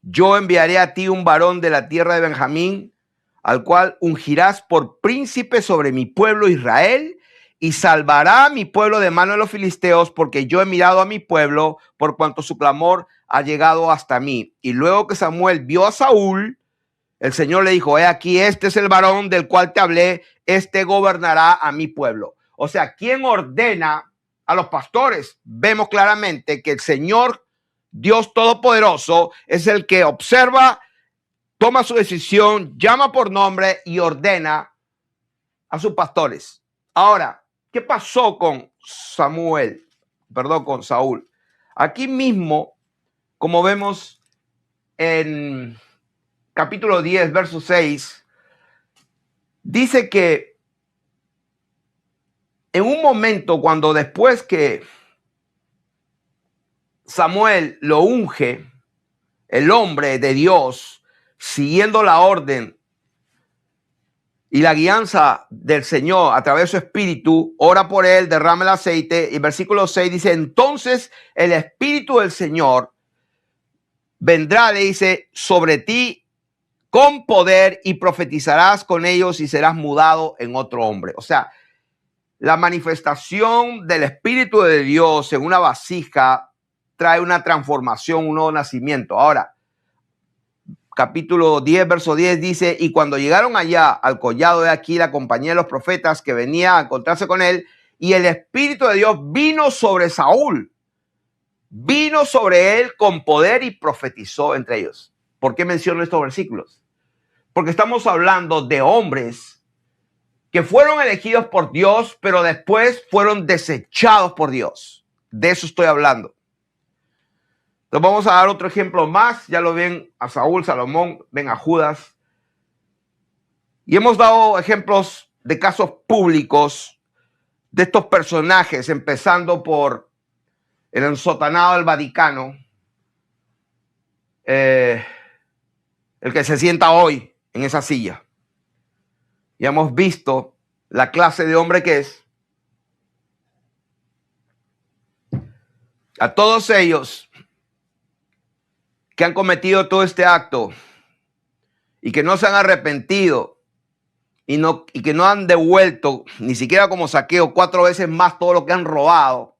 yo enviaré a ti un varón de la tierra de Benjamín, al cual ungirás por príncipe sobre mi pueblo Israel, y salvará a mi pueblo de mano de los filisteos, porque yo he mirado a mi pueblo, por cuanto su clamor ha llegado hasta mí. Y luego que Samuel vio a Saúl, el Señor le dijo: he aquí, este es el varón del cual te hablé, este gobernará a mi pueblo. O sea, ¿quién ordena a los pastores? Vemos claramente que el Señor Dios Todopoderoso es el que observa, toma su decisión, llama por nombre y ordena a sus pastores. Ahora, ¿qué pasó con con Saúl? Aquí mismo, como vemos en capítulo 10, verso 6, dice que en un momento, cuando después que Samuel lo unge, el hombre de Dios, siguiendo la orden y la guianza del Señor a través de su espíritu, ora por él, derrama el aceite. Y versículo 6 dice: entonces el espíritu del Señor vendrá, le dice, sobre ti con poder, y profetizarás con ellos y serás mudado en otro hombre. O sea, la manifestación del Espíritu de Dios en una vasija trae una transformación, un nuevo nacimiento. Ahora, capítulo 10, verso 10 dice: y cuando llegaron allá al collado, de aquí la compañía de los profetas que venía a encontrarse con él, y el Espíritu de Dios vino sobre Saúl, vino sobre él con poder y profetizó entre ellos. ¿Por qué menciono estos versículos? Porque estamos hablando de hombres que fueron elegidos por Dios, pero después fueron desechados por Dios. De eso estoy hablando. Entonces vamos a dar otro ejemplo más. Ya lo ven a Saúl, Salomón, ven a Judas. Y hemos dado ejemplos de casos públicos de estos personajes, empezando por el ensotanado del Vaticano, el que se sienta hoy en esa silla. Ya hemos visto la clase de hombre que es. A todos ellos que han cometido todo este acto y que no se han arrepentido y que no han devuelto, ni siquiera como Saqueo, 4 veces más todo lo que han robado,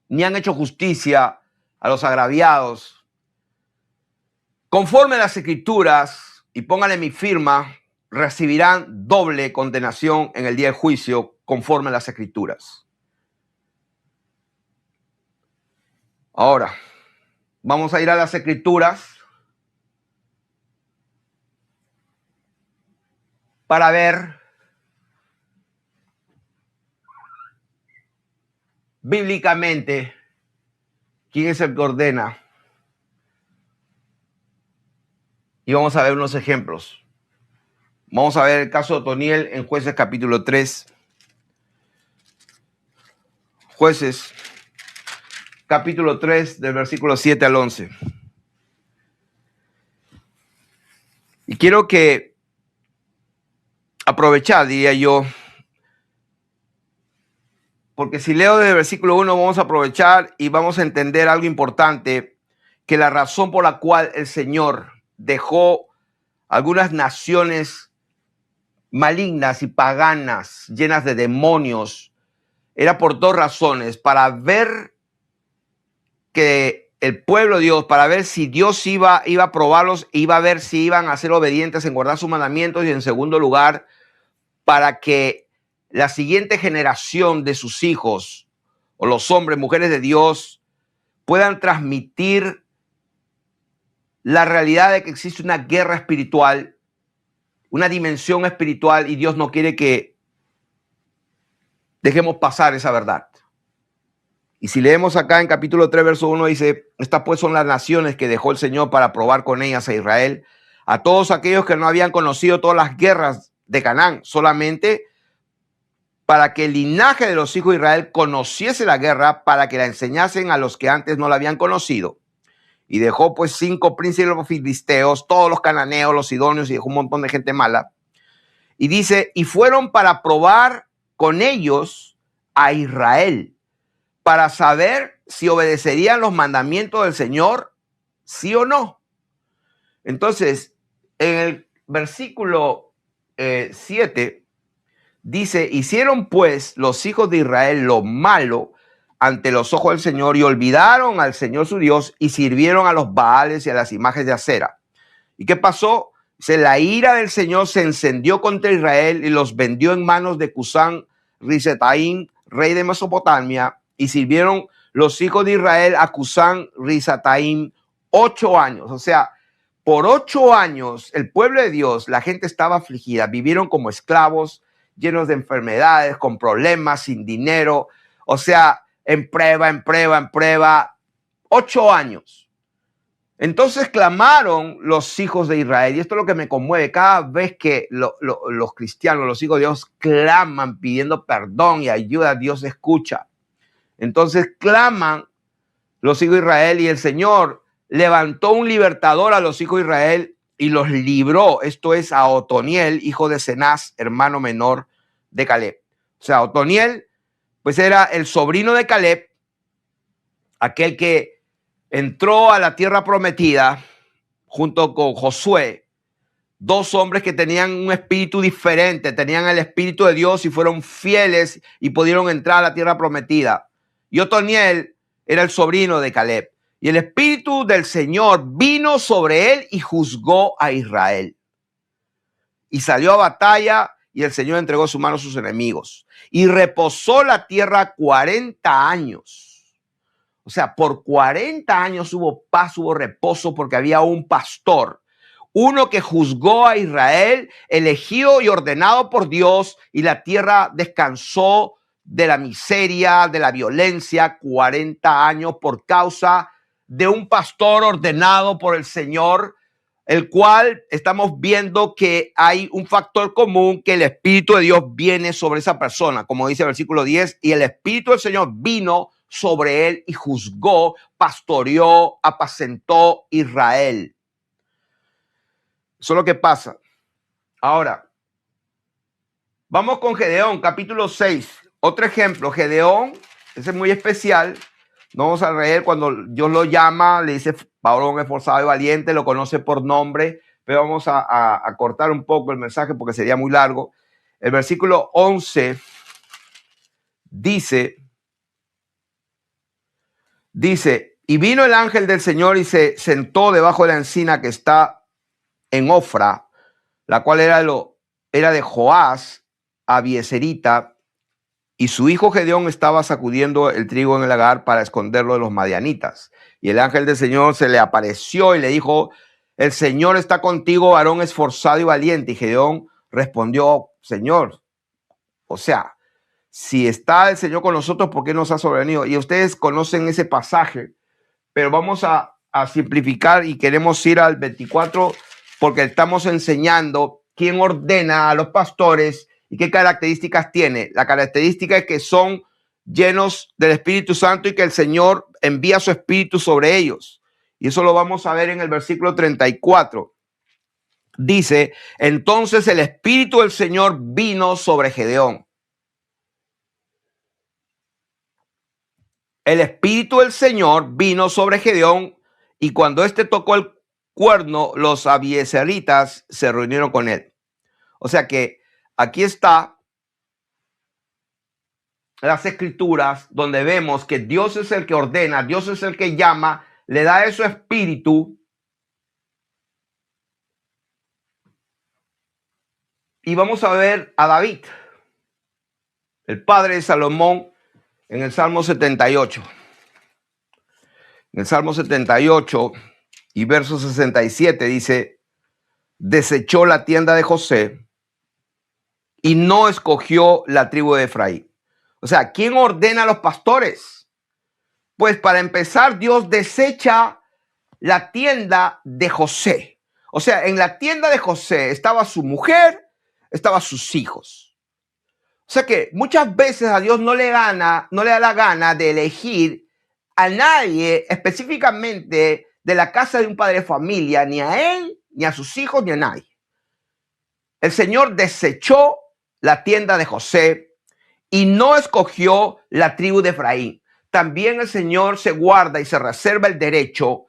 ni han hecho justicia a los agraviados, conforme a las Escrituras, y pónganle mi firma, recibirán doble condenación en el día de juicio, conforme a las Escrituras. Ahora, vamos a ir a las Escrituras para ver bíblicamente quién es el que ordena. Y vamos a ver unos ejemplos. Vamos a ver el caso de Otoniel en Jueces capítulo 3. Jueces capítulo 3 del versículo 7 al 11. Y quiero que aprovechar, diría yo, porque si leo desde el versículo 1 vamos a aprovechar y vamos a entender algo importante, que la razón por la cual el Señor dejó algunas naciones malignas y paganas, llenas de demonios, era por 2 razones: para ver que el pueblo de Dios, para ver si Dios iba a probarlos, iba a ver si iban a ser obedientes en guardar sus mandamientos, y en segundo lugar, para que la siguiente generación de sus hijos o los hombres, mujeres de Dios puedan transmitir la realidad de que existe una guerra espiritual, una dimensión espiritual, y Dios no quiere que dejemos pasar esa verdad. Y si leemos acá en capítulo 3, verso 1, dice, estas pues son las naciones que dejó el Señor para probar con ellas a Israel, a todos aquellos que no habían conocido todas las guerras de Canaán, solamente para que el linaje de los hijos de Israel conociese la guerra, para que la enseñasen a los que antes no la habían conocido. Y dejó pues 5 príncipes de los filisteos, todos los cananeos, los sidonios, y dejó un montón de gente mala. Y dice, y fueron para probar con ellos a Israel, para saber si obedecerían los mandamientos del Señor, sí o no. Entonces, en el versículo 7, dice, hicieron pues los hijos de Israel lo malo ante los ojos del Señor y olvidaron al Señor su Dios y sirvieron a los Baales y a las imágenes de acera. ¿Y qué pasó? La ira del Señor se encendió contra Israel y los vendió en manos de Cusán Risetaim, rey de Mesopotamia, y sirvieron los hijos de Israel a Cusán Risetaim 8 años. O sea, por 8 años el pueblo de Dios, la gente estaba afligida, vivieron como esclavos, llenos de enfermedades, con problemas, sin dinero, o sea, en prueba, 8 años. Entonces clamaron los hijos de Israel, y esto es lo que me conmueve, cada vez que los cristianos, los hijos de Dios, claman pidiendo perdón y ayuda, Dios escucha. Entonces claman los hijos de Israel y el Señor levantó un libertador a los hijos de Israel y los libró. Esto es a Otoniel, hijo de Cenaz, hermano menor de Caleb. O sea, Otoniel, pues era el sobrino de Caleb, aquel que entró a la tierra prometida junto con Josué, 2 hombres que tenían un espíritu diferente, tenían el espíritu de Dios y fueron fieles y pudieron entrar a la tierra prometida. Y Otoniel era el sobrino de Caleb. Y el espíritu del Señor vino sobre él y juzgó a Israel. Y salió a batalla y el Señor entregó su mano a sus enemigos. Y reposó la tierra 40 años. O sea, por 40 años hubo paz, hubo reposo, porque había un pastor, uno que juzgó a Israel, elegido y ordenado por Dios, y la tierra descansó de la miseria, de la violencia, 40 años por causa de un pastor ordenado por el Señor, el cual estamos viendo que hay un factor común, que el Espíritu de Dios viene sobre esa persona, como dice el versículo 10, y el Espíritu del Señor vino sobre él y juzgó, pastoreó, apacentó Israel. Eso es lo que pasa. Ahora, vamos con Gedeón, capítulo 6. Otro ejemplo, Gedeón, ese es muy especial. No vamos a leer cuando Dios lo llama, le dice varón esforzado y valiente, lo conoce por nombre, pero vamos a cortar un poco el mensaje porque sería muy largo. El versículo 11 dice, y vino el ángel del Señor y se sentó debajo de la encina que está en Ofra, la cual era de Joás, abieserita, y su hijo Gedeón estaba sacudiendo el trigo en el lagar para esconderlo de los madianitas. Y el ángel del Señor se le apareció y le dijo, el Señor está contigo, varón esforzado y valiente. Y Gedeón respondió, Señor, o sea, si está el Señor con nosotros, ¿por qué nos ha sobrevenido? Y ustedes conocen ese pasaje, pero vamos a simplificar y queremos ir al 24 porque estamos enseñando quién ordena a los pastores y qué características tiene. La característica es que son llenos del Espíritu Santo y que el Señor envía su Espíritu sobre ellos. Y eso lo vamos a ver en el versículo 34. Dice, entonces el Espíritu del Señor vino sobre Gedeón. El Espíritu del Señor vino sobre Gedeón y cuando éste tocó el cuerno, los abieseritas se reunieron con él. O sea que aquí está las escrituras donde vemos que Dios es el que ordena, Dios es el que llama, le da su espíritu. Y vamos a ver a David. el padre de Salomón, en el Salmo 78. En el Salmo 78 y verso 67 dice, desechó la tienda de José y no escogió la tribu de Efraín. O sea, ¿quién ordena a los pastores? Pues para empezar, Dios desecha la tienda de José. O sea, en la tienda de José estaba su mujer, estaban sus hijos. O sea que muchas veces a Dios no le da la gana de elegir a nadie específicamente de la casa de un padre de familia, ni a él, ni a sus hijos, ni a nadie. El Señor desechó la tienda de José y no escogió la tribu de Efraín. También el Señor se guarda y se reserva el derecho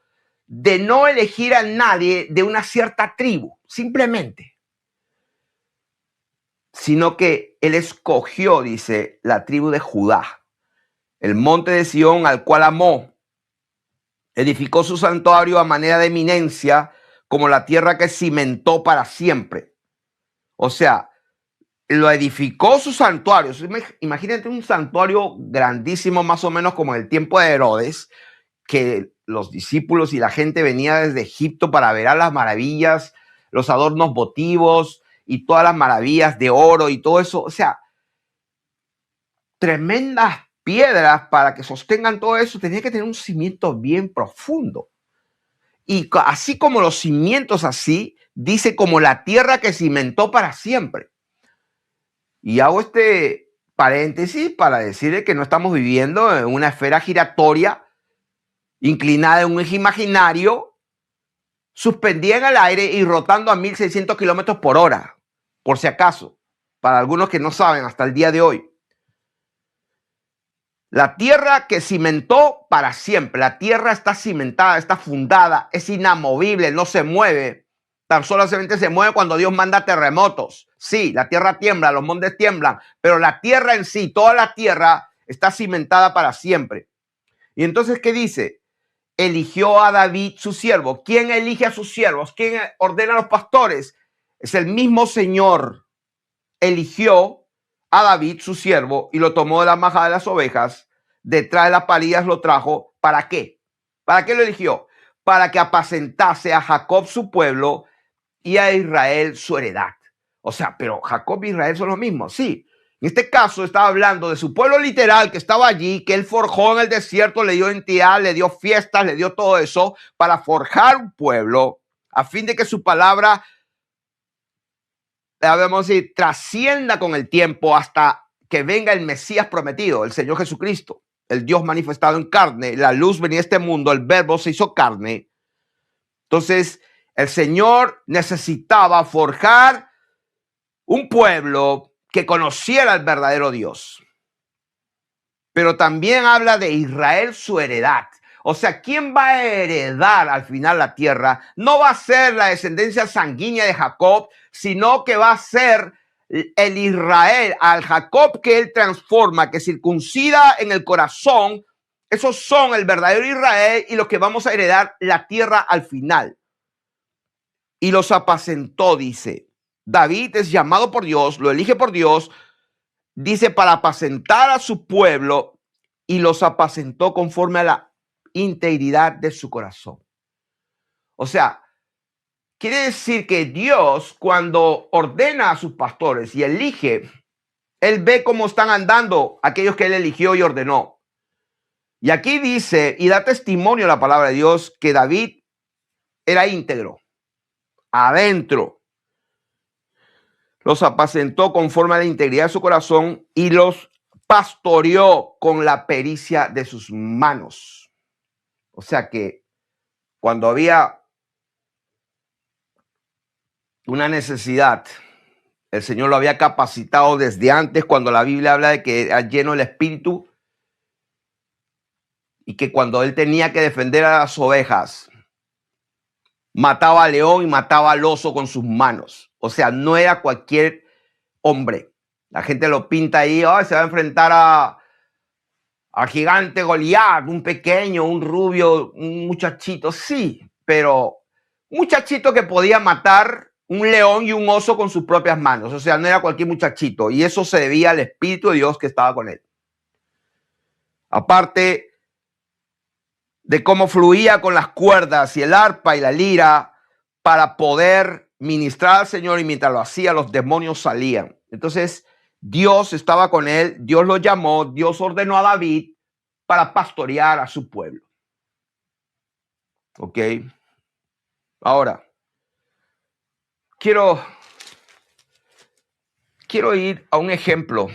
de no elegir a nadie de una cierta tribu, simplemente, sino que Él escogió, dice, la tribu de Judá, el monte de Sión al cual amó. Edificó su santuario a manera de eminencia, como la tierra que cimentó para siempre. O sea, lo edificó su santuario. Imagínate un santuario grandísimo, más o menos como en el tiempo de Herodes, que los discípulos y la gente venía desde Egipto para ver a las maravillas, los adornos votivos y todas las maravillas de oro y todo eso. O sea, tremendas piedras para que sostengan todo eso. Tenía que tener un cimiento bien profundo. Y así como los cimientos así, dice como la tierra que cimentó para siempre. Y hago este paréntesis para decirle que no estamos viviendo en una esfera giratoria inclinada en un eje imaginario, suspendida en el aire y rotando a 1.600 kilómetros por hora, por si acaso, para algunos que no saben hasta el día de hoy. La tierra que cimentó para siempre. La tierra está cimentada, está fundada, es inamovible, no se mueve. Tan solamente se mueve cuando Dios manda terremotos. Sí, la tierra tiembla, los montes tiemblan, pero la tierra en sí, toda la tierra está cimentada para siempre. Y entonces, ¿qué dice? Eligió a David su siervo. ¿Quién elige a sus siervos? ¿Quién ordena a los pastores? Es el mismo Señor. Eligió a David su siervo y lo tomó de la majada de las ovejas, detrás de las parillas lo trajo. ¿Para qué? ¿Para qué lo eligió? Para que apacentase a Jacob su pueblo y a Israel su heredad. O sea, pero Jacob y Israel son los mismos, sí. En este caso estaba hablando de su pueblo literal que estaba allí, que él forjó en el desierto, le dio entidad, le dio fiestas, le dio todo eso para forjar un pueblo a fin de que su palabra, debemos decir, trascienda con el tiempo hasta que venga el Mesías prometido, el Señor Jesucristo, el Dios manifestado en carne. La luz venía a este mundo, el verbo se hizo carne. Entonces, el Señor necesitaba forjar un pueblo que conociera al verdadero Dios. Pero también habla de Israel, su heredad. O sea, ¿quién va a heredar al final la tierra? No va a ser la descendencia sanguínea de Jacob, sino que va a ser el Israel, al Jacob que él transforma, que circuncida en el corazón. Esos son el verdadero Israel y los que vamos a heredar la tierra al final. Y los apacentó, dice. David es llamado por Dios, lo elige por Dios, dice, para apacentar a su pueblo, y los apacentó conforme a la integridad de su corazón. O sea, quiere decir que Dios, cuando ordena a sus pastores y elige, él ve cómo están andando aquellos que él eligió y ordenó. Y aquí dice, y da testimonio la palabra de Dios, que David era íntegro, adentro. Los apacentó conforme a la integridad de su corazón y los pastoreó con la pericia de sus manos. O sea que cuando había una necesidad, el Señor lo había capacitado desde antes, cuando la Biblia habla de que era lleno del Espíritu y que cuando él tenía que defender a las ovejas, mataba al león y mataba al oso con sus manos. O sea, no era cualquier hombre. La gente lo pinta ahí, oh, se va a enfrentar al gigante Goliat, un pequeño, un rubio, un muchachito. Sí, pero un muchachito que podía matar un león y un oso con sus propias manos. O sea, no era cualquier muchachito. Y eso se debía al Espíritu de Dios que estaba con él. Aparte de cómo fluía con las cuerdas y el arpa y la lira para poder ministrar al Señor, y mientras lo hacía, los demonios salían. Entonces, Dios estaba con él, Dios lo llamó, Dios ordenó a David para pastorear a su pueblo. ¿Ok? Ahora, quiero ir a un ejemplo.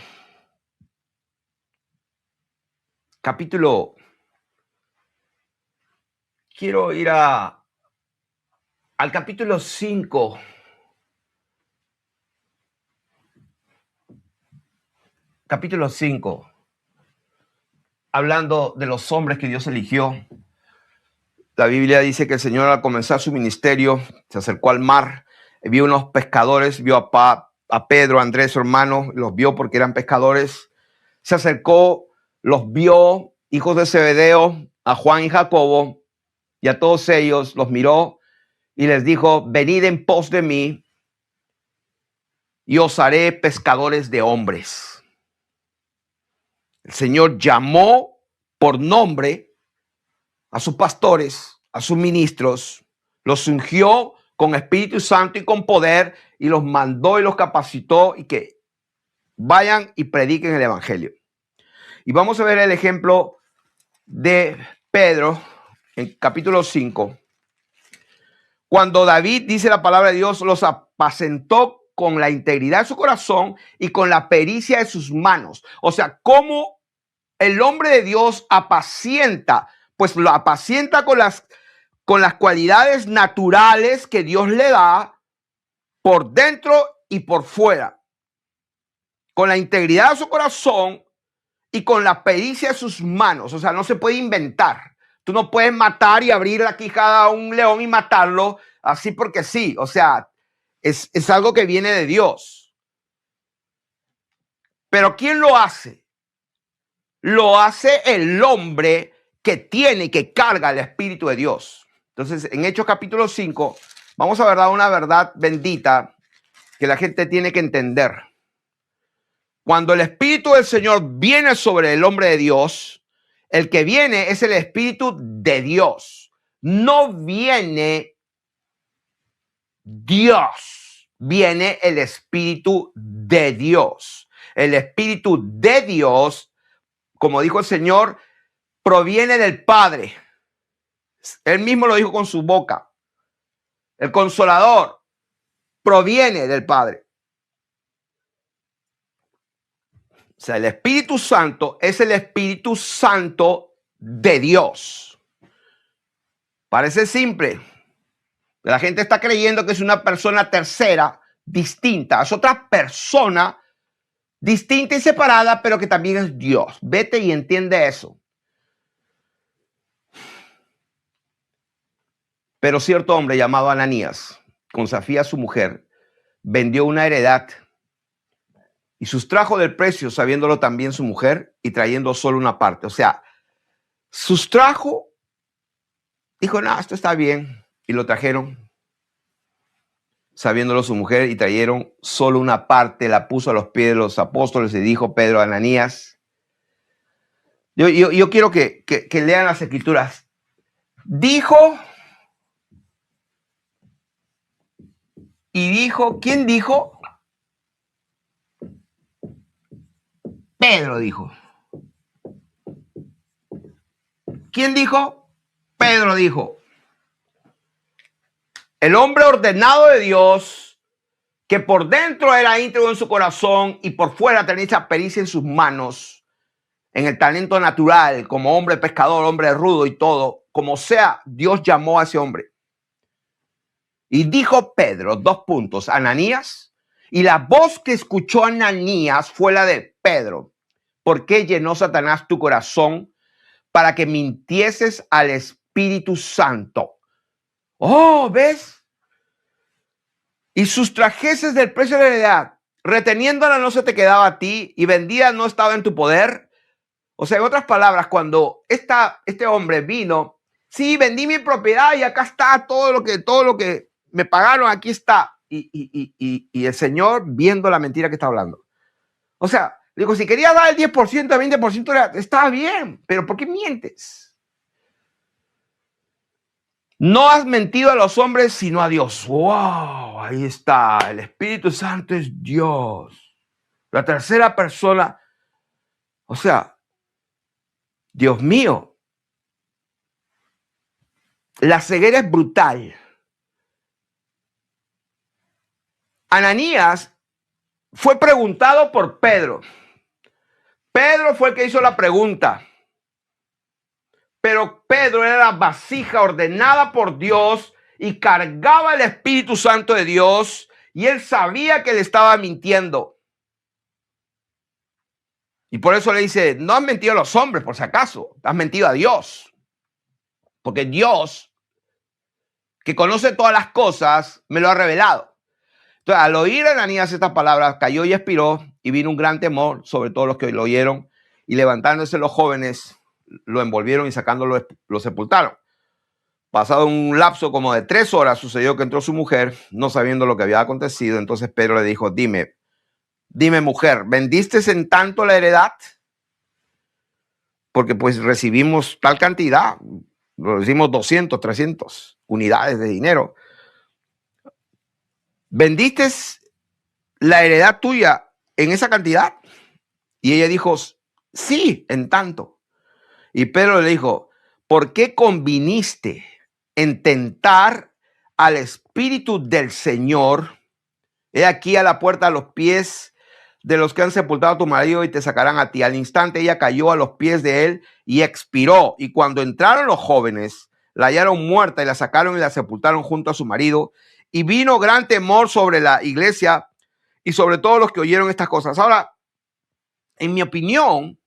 Quiero ir al capítulo 5. Capítulo 5. Hablando de los hombres que Dios eligió. La Biblia dice que el Señor, al comenzar su ministerio, se acercó al mar, vio unos pescadores, vio a Pedro, a Andrés, su hermano, los vio porque eran pescadores. Se acercó, los vio, hijos de Zebedeo, a Juan y Jacobo, y a todos ellos los miró y les dijo: venid en pos de mí y os haré pescadores de hombres. El Señor llamó por nombre a sus pastores, a sus ministros, los ungió con Espíritu Santo y con poder, y los mandó y los capacitó, y que vayan y prediquen el evangelio. Y vamos a ver el ejemplo de Pedro en capítulo 5. Cuando David, dice la palabra de Dios, los apacentó con la integridad de su corazón y con la pericia de sus manos. O sea, cómo el hombre de Dios apacienta, pues lo apacienta con las cualidades naturales que Dios le da por dentro y por fuera, con la integridad de su corazón y con la pericia de sus manos. O sea, no se puede inventar. Tú no puedes matar y abrir la quijada a un león y matarlo así porque sí. O sea, es algo que viene de Dios. Pero ¿quién lo hace? Lo hace el hombre que tiene, que carga el Espíritu de Dios. Entonces, en Hechos capítulo 5, vamos a ver una verdad bendita que la gente tiene que entender. Cuando el Espíritu del Señor viene sobre el hombre de Dios, el que viene es el Espíritu de Dios. No viene Dios, viene el Espíritu de Dios. El Espíritu de Dios, como dijo el Señor, proviene del Padre. Él mismo lo dijo con su boca. El Consolador proviene del Padre. O sea, el Espíritu Santo es el Espíritu Santo de Dios. Parece simple. La gente está creyendo que es una persona tercera, distinta. Es otra persona distinta y separada, pero que también es Dios. Vete y entiende eso. Pero cierto hombre llamado Ananías, con Safía su mujer, vendió una heredad y sustrajo del precio, sabiéndolo también su mujer, y trayendo solo una parte. O sea, sustrajo, dijo: no, esto está bien, y lo trajeron, sabiéndolo su mujer, y trajeron solo una parte, la puso a los pies de los apóstoles y dijo Pedro a Ananías. Yo quiero que lean las escrituras. Dijo, y dijo, ¿quién dijo? Pedro dijo. ¿Quién dijo? Pedro dijo. El hombre ordenado de Dios, que por dentro era íntegro en su corazón y por fuera tenía esa pericia en sus manos, en el talento natural, como hombre pescador, hombre rudo y todo, como sea, Dios llamó a ese hombre. Y dijo Pedro, Ananías, y la voz que escuchó Ananías fue la de Pedro. ¿Por qué llenó Satanás tu corazón para que mintieses al Espíritu Santo? Oh, ¿ves? Y sustrajeses del precio de la heredad, reteniéndola no se te quedaba a ti, y vendida no estaba en tu poder. O sea, en otras palabras, cuando este hombre vino, sí, vendí mi propiedad y acá está todo lo que me pagaron, aquí está. y el Señor viendo la mentira que está hablando. O sea, digo, si querías dar el 10%, el 20%, estaba bien, pero ¿por qué mientes? No has mentido a los hombres, sino a Dios. ¡Wow! Ahí está. El Espíritu Santo es Dios. La tercera persona. O sea, Dios mío. La ceguera es brutal. Ananías fue preguntado por Pedro. Pedro fue el que hizo la pregunta. Pero Pedro era la vasija ordenada por Dios y cargaba el Espíritu Santo de Dios y él sabía que le estaba mintiendo. Y por eso le dice, no has mentido a los hombres, por si acaso, has mentido a Dios. Porque Dios, que conoce todas las cosas, me lo ha revelado. Entonces, al oír a Ananías estas palabras, cayó y expiró, y vino un gran temor sobre todos los que lo oyeron, y levantándose los jóvenes, lo envolvieron y sacándolo, lo sepultaron. Pasado un lapso como de 3 horas, sucedió que entró su mujer, no sabiendo lo que había acontecido. Entonces Pedro le dijo, dime mujer, ¿vendiste en tanto la heredad? Porque pues recibimos tal cantidad, recibimos 200, 300 unidades de dinero. ¿Vendiste la heredad tuya en esa cantidad? Y ella dijo, sí, en tanto. Y Pedro le dijo, ¿por qué conviniste en tentar al Espíritu del Señor? He aquí a la puerta a los pies de los que han sepultado a tu marido y te sacarán a ti. Al instante ella cayó a los pies de él y expiró. Y cuando entraron los jóvenes, la hallaron muerta y la sacaron y la sepultaron junto a su marido. Y vino gran temor sobre la iglesia y sobre todos los que oyeron estas cosas. Ahora, en mi opinión,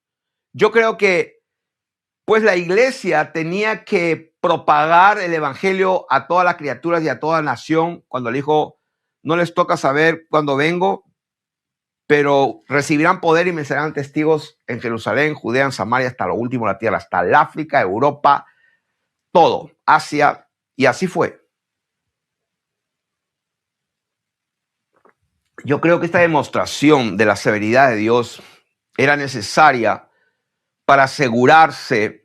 yo creo que pues la iglesia tenía que propagar el evangelio a todas las criaturas y a toda nación. Cuando le dijo, no les toca saber cuándo vengo, pero recibirán poder y me serán testigos en Jerusalén, Judea, en Samaria, hasta lo último de la tierra, hasta el África, Europa, todo, Asia, y así fue. Yo creo que esta demostración de la severidad de Dios era necesaria para asegurarse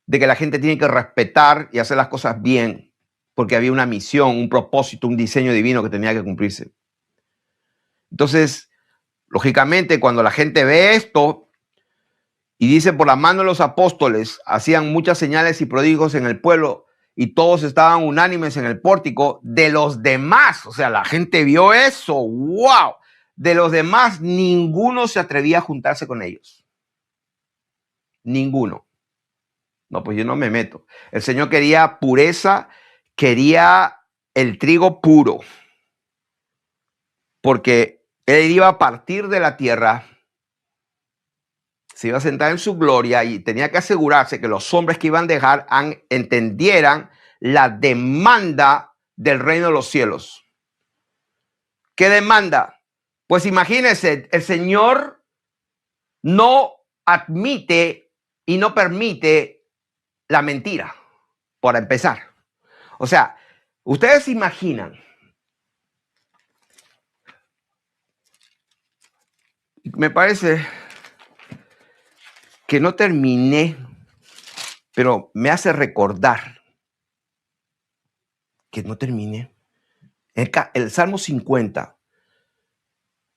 de que la gente tiene que respetar y hacer las cosas bien, porque había una misión, un propósito, un diseño divino que tenía que cumplirse. Entonces, lógicamente, cuando la gente ve esto y dice, por la mano de los apóstoles, hacían muchas señales y prodigios en el pueblo y todos estaban unánimes en el pórtico, de los demás, o sea, la gente vio eso, ¡wow! De los demás, ninguno se atrevía a juntarse con ellos. Ninguno. No, pues yo no me meto. El Señor quería pureza, quería el trigo puro, porque Él iba a partir de la tierra, se iba a sentar en su gloria y tenía que asegurarse que los hombres que iban a dejar entendieran la demanda del reino de los cielos. ¿Qué demanda? Pues imagínense, el Señor no admite y no permite la mentira, por empezar. O sea, ustedes imaginan, me parece que no terminé, pero me hace recordar que no terminé. El Salmo 50,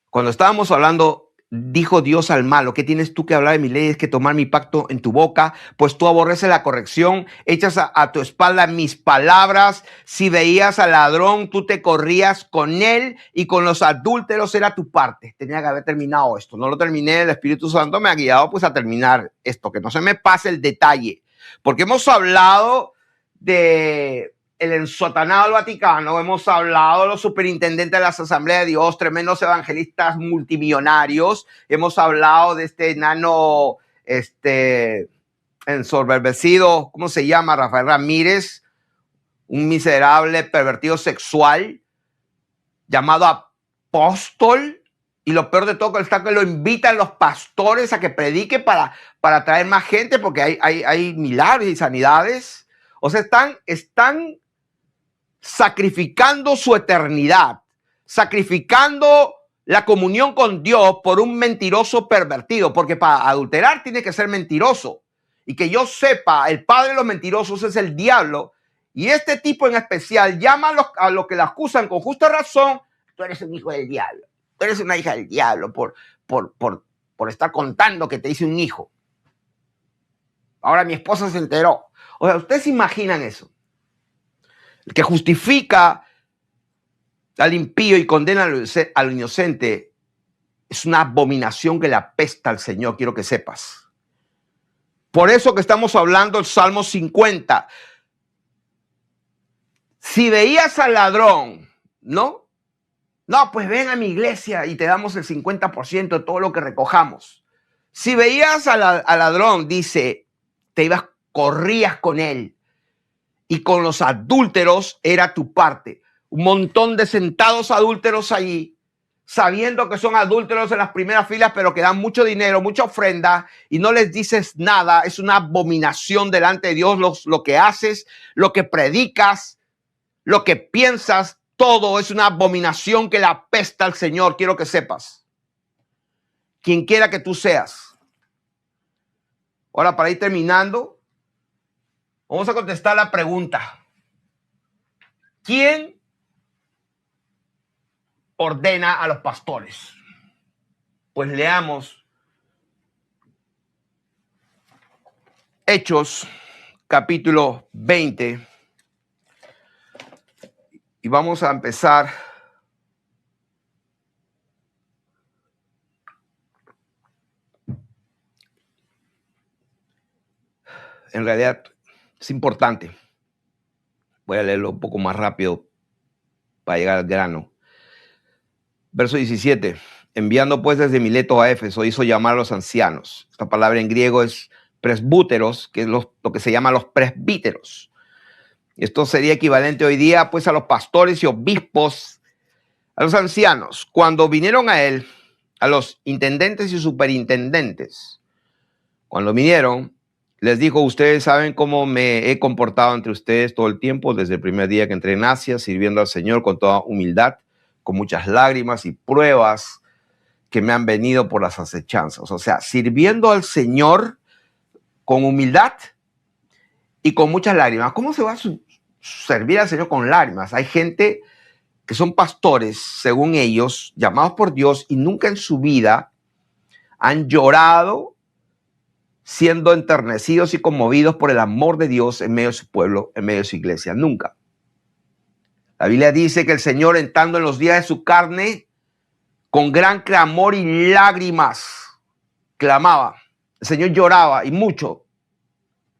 cuando estábamos hablando, dijo Dios al malo, ¿qué tienes tú que hablar de mis leyes, que tomar mi pacto en tu boca? Pues tú aborreces la corrección, echas a tu espalda mis palabras. Si veías al ladrón, tú te corrías con él y con los adúlteros era tu parte. Tenía que haber terminado esto. No lo terminé, el Espíritu Santo me ha guiado pues a terminar esto, que no se me pase el detalle. Porque hemos hablado de el ensotanado del Vaticano, hemos hablado de los superintendentes de las Asambleas de Dios, tremendos evangelistas multimillonarios, hemos hablado de este enano, ensoberbecido, ¿cómo se llama? Rafael Ramírez, un miserable pervertido sexual llamado apóstol, y lo peor de todo es que lo invitan los pastores a que predique para traer más gente, porque hay milagros y sanidades. O sea, están sacrificando su eternidad, sacrificando la comunión con Dios por un mentiroso pervertido, porque para adulterar tiene que ser mentiroso. Y que yo sepa, el padre de los mentirosos es el diablo. Y este tipo en especial llama a los que le acusan con justa razón: tú eres un hijo del diablo, tú eres una hija del diablo por estar contando que te hice un hijo. Ahora mi esposa se enteró. O sea, ¿ustedes se imaginan eso? El que justifica al impío y condena al inocente es una abominación que le apesta al Señor, quiero que sepas. Por eso que estamos hablando del Salmo 50. Si veías al ladrón, ¿no? No, pues ven a mi iglesia y te damos el 50% de todo lo que recojamos. Si veías al ladrón, dice, corrías con él. Y con los adúlteros era tu parte. Un montón de sentados adúlteros allí, sabiendo que son adúlteros en las primeras filas, pero que dan mucho dinero, mucha ofrenda, y no les dices nada. Es una abominación delante de Dios lo que haces, lo que predicas, lo que piensas, todo es una abominación que le apesta al Señor. Quiero que sepas. Quien quiera que tú seas. Ahora, para ir terminando, vamos a contestar la pregunta: ¿quién ordena a los pastores? Pues leamos Hechos capítulo 20 y vamos a empezar en realidad es importante. Voy a leerlo un poco más rápido para llegar al grano. Verso 17. Enviando pues desde Mileto a Éfeso, hizo llamar a los ancianos. Esta palabra en griego es presbúteros, que es lo que se llama los presbíteros. Esto sería equivalente hoy día pues a los pastores y obispos, a los ancianos. Cuando vinieron a él, a los intendentes y superintendentes, cuando vinieron, les dijo: ustedes saben cómo me he comportado entre ustedes todo el tiempo, desde el primer día que entré en Asia, sirviendo al Señor con toda humildad, con muchas lágrimas y pruebas que me han venido por las acechanzas. O sea, sirviendo al Señor con humildad y con muchas lágrimas. ¿Cómo se va a servir al Señor con lágrimas? Hay gente que son pastores, según ellos, llamados por Dios, y nunca en su vida han llorado, siendo enternecidos y conmovidos por el amor de Dios en medio de su pueblo, en medio de su iglesia. Nunca. La Biblia dice que el Señor, entrando en los días de su carne, con gran clamor y lágrimas, clamaba. El Señor lloraba, y mucho.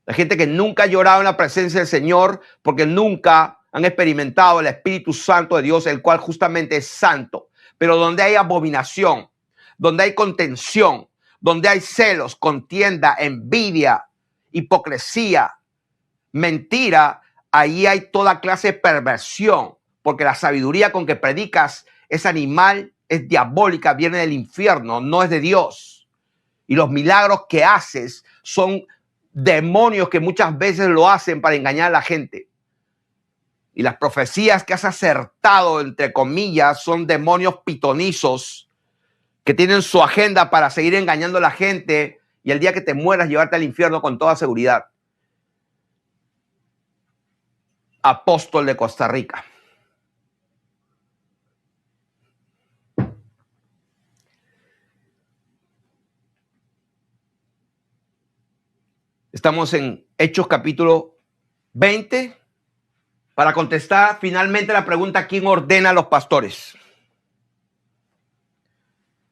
La gente que nunca ha llorado en la presencia del Señor, porque nunca han experimentado el Espíritu Santo de Dios, el cual justamente es santo. Pero donde hay abominación, donde hay contención, donde hay celos, contienda, envidia, hipocresía, mentira, ahí hay toda clase de perversión, porque la sabiduría con que predicas es animal, es diabólica, viene del infierno, no es de Dios. Y los milagros que haces son demonios que muchas veces lo hacen para engañar a la gente. Y las profecías que has acertado, entre comillas, son demonios pitonizos que tienen su agenda para seguir engañando a la gente y el día que te mueras llevarte al infierno con toda seguridad. Apóstol de Costa Rica. Estamos en Hechos capítulo 20 para contestar finalmente la pregunta: ¿quién ordena a los pastores?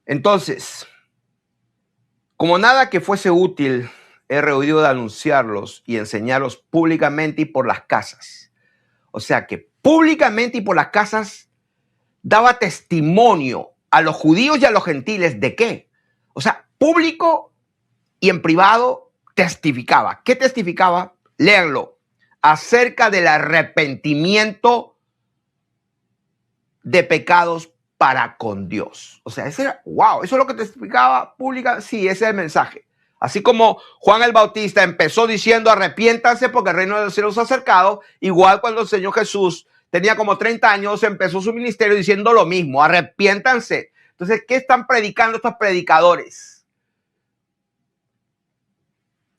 Entonces, como nada que fuese útil, he rehuido de anunciarlos y enseñarlos públicamente y por las casas. O sea que públicamente y por las casas daba testimonio a los judíos y a los gentiles. ¿De qué? O sea, público y en privado testificaba. ¿Qué testificaba? Léanlo. Acerca del arrepentimiento de pecados para con Dios. O sea, ese era, wow, eso es lo que testificaba pública. Sí, ese es el mensaje. Así como Juan el Bautista empezó diciendo: arrepiéntanse porque el reino de los cielos se ha acercado, igual cuando el Señor Jesús tenía como 30 años, empezó su ministerio diciendo lo mismo, arrepiéntanse. Entonces, ¿qué están predicando estos predicadores?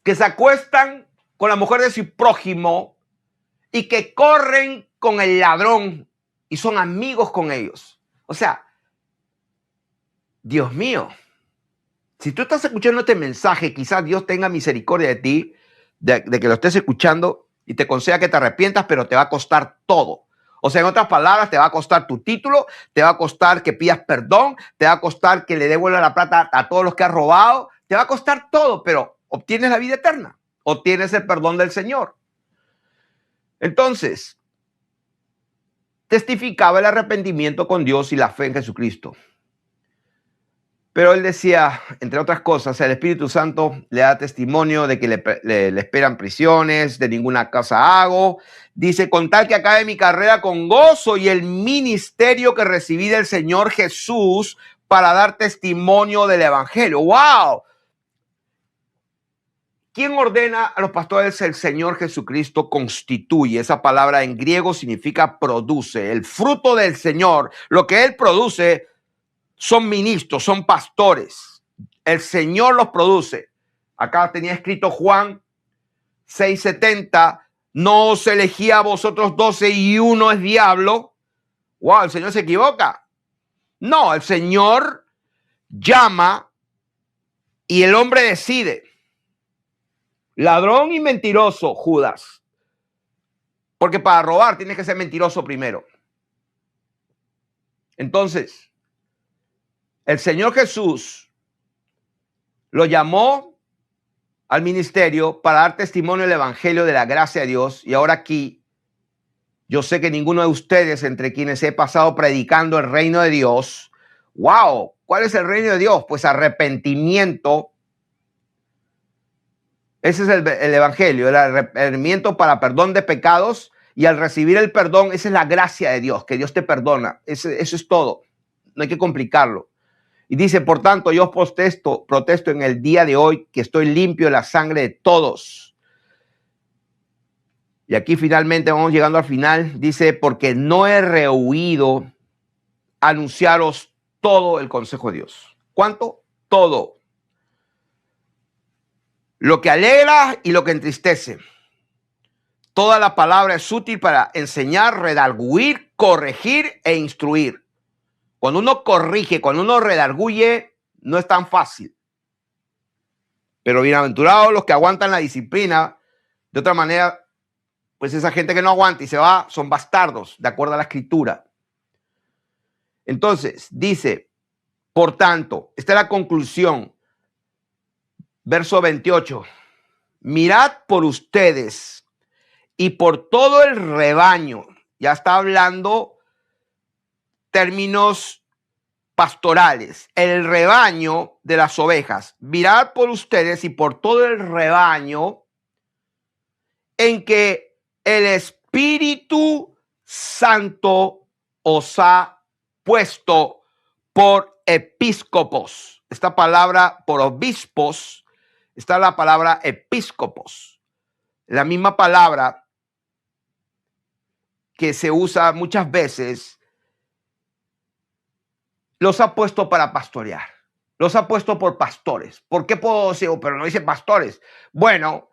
Que se acuestan con la mujer de su prójimo y que corren con el ladrón y son amigos con ellos. O sea, Dios mío, si tú estás escuchando este mensaje, quizás Dios tenga misericordia de ti, de que lo estés escuchando y te conceda que te arrepientas, pero te va a costar todo. O sea, en otras palabras, te va a costar tu título, te va a costar que pidas perdón, te va a costar que le devuelvas la plata a todos los que has robado, te va a costar todo, pero obtienes la vida eterna, obtienes el perdón del Señor. Entonces, testificaba el arrepentimiento con Dios y la fe en Jesucristo. Pero él decía, entre otras cosas, el Espíritu Santo le da testimonio de que le esperan prisiones, de ninguna cosa hago. Dice, con tal que acabe mi carrera con gozo y el ministerio que recibí del Señor Jesús para dar testimonio del Evangelio. ¡Wow! ¿Quién ordena a los pastores? El Señor Jesucristo constituye. Esa palabra en griego significa produce. El fruto del Señor, lo que Él produce, son ministros, son pastores. El Señor los produce. Acá tenía escrito Juan 6:70, no os elegí a vosotros 12 y uno es diablo. Wow, el Señor se equivoca. No, el Señor llama y el hombre decide. Ladrón y mentiroso, Judas. Porque para robar tienes que ser mentiroso primero. Entonces, el Señor Jesús lo llamó al ministerio para dar testimonio del Evangelio de la gracia de Dios. Y ahora aquí, yo sé que ninguno de ustedes, entre quienes he pasado predicando el reino de Dios, wow, ¿cuál es el reino de Dios? Pues arrepentimiento. Ese es el Evangelio, el arrepentimiento para perdón de pecados, y al recibir el perdón, esa es la gracia de Dios, que Dios te perdona. Eso es todo, no hay que complicarlo. Y dice, por tanto, yo protesto en el día de hoy que estoy limpio de la sangre de todos. Y aquí finalmente vamos llegando al final. Dice, porque no he rehuido anunciaros todo el consejo de Dios. ¿Cuánto? Todo. Lo que alegra y lo que entristece. Toda la palabra es útil para enseñar, redarguir, corregir e instruir. Cuando uno corrige, cuando uno redarguye, no es tan fácil. Pero bienaventurados los que aguantan la disciplina. De otra manera, pues esa gente que no aguanta y se va, son bastardos, de acuerdo a la Escritura. Entonces, dice, por tanto, esta es la conclusión. Verso 28. Mirad por ustedes y por todo el rebaño. Ya está hablando términos pastorales, el rebaño de las ovejas. Mirad por ustedes y por todo el rebaño en que el Espíritu Santo os ha puesto por episcopos. Esta palabra por obispos, está la palabra episcopos. La misma palabra que se usa muchas veces. Los ha puesto para pastorear. Los ha puesto por pastores. ¿Por qué puedo decir, pero no dice pastores? Bueno,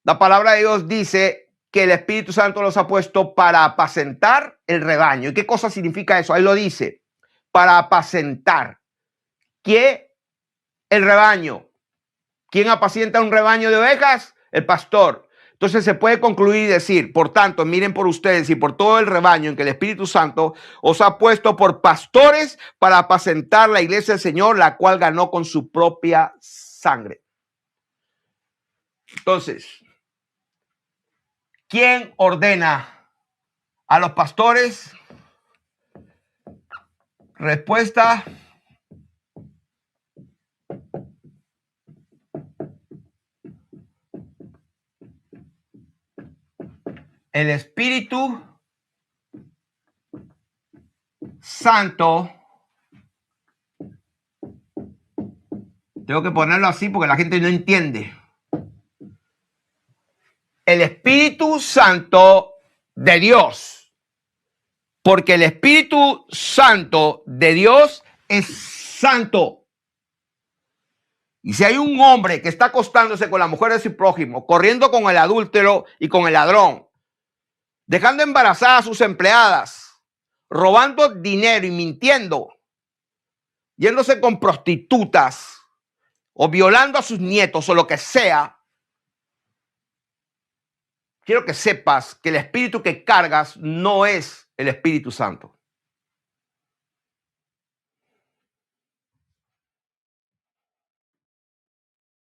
la palabra de Dios dice que el Espíritu Santo los ha puesto para apacentar el rebaño. ¿Y qué cosa significa eso? Ahí lo dice. Para apacentar. ¿Qué? El rebaño. ¿Quién apacienta un rebaño de ovejas? El pastor. Entonces se puede concluir y decir, por tanto, miren por ustedes y por todo el rebaño en que el Espíritu Santo os ha puesto por pastores para apacentar la iglesia del Señor, la cual ganó con su propia sangre. Entonces, ¿quién ordena a los pastores? Respuesta. El Espíritu Santo. Tengo que ponerlo así porque la gente no entiende. El Espíritu Santo de Dios Porque el Espíritu Santo de Dios es santo. Y si hay un hombre que está acostándose con la mujer de su prójimo, corriendo con el adúltero y con el ladrón, dejando embarazadas a sus empleadas, robando dinero y mintiendo, yéndose con prostitutas o violando a sus nietos o lo que sea, quiero que sepas que el espíritu que cargas no es el Espíritu Santo.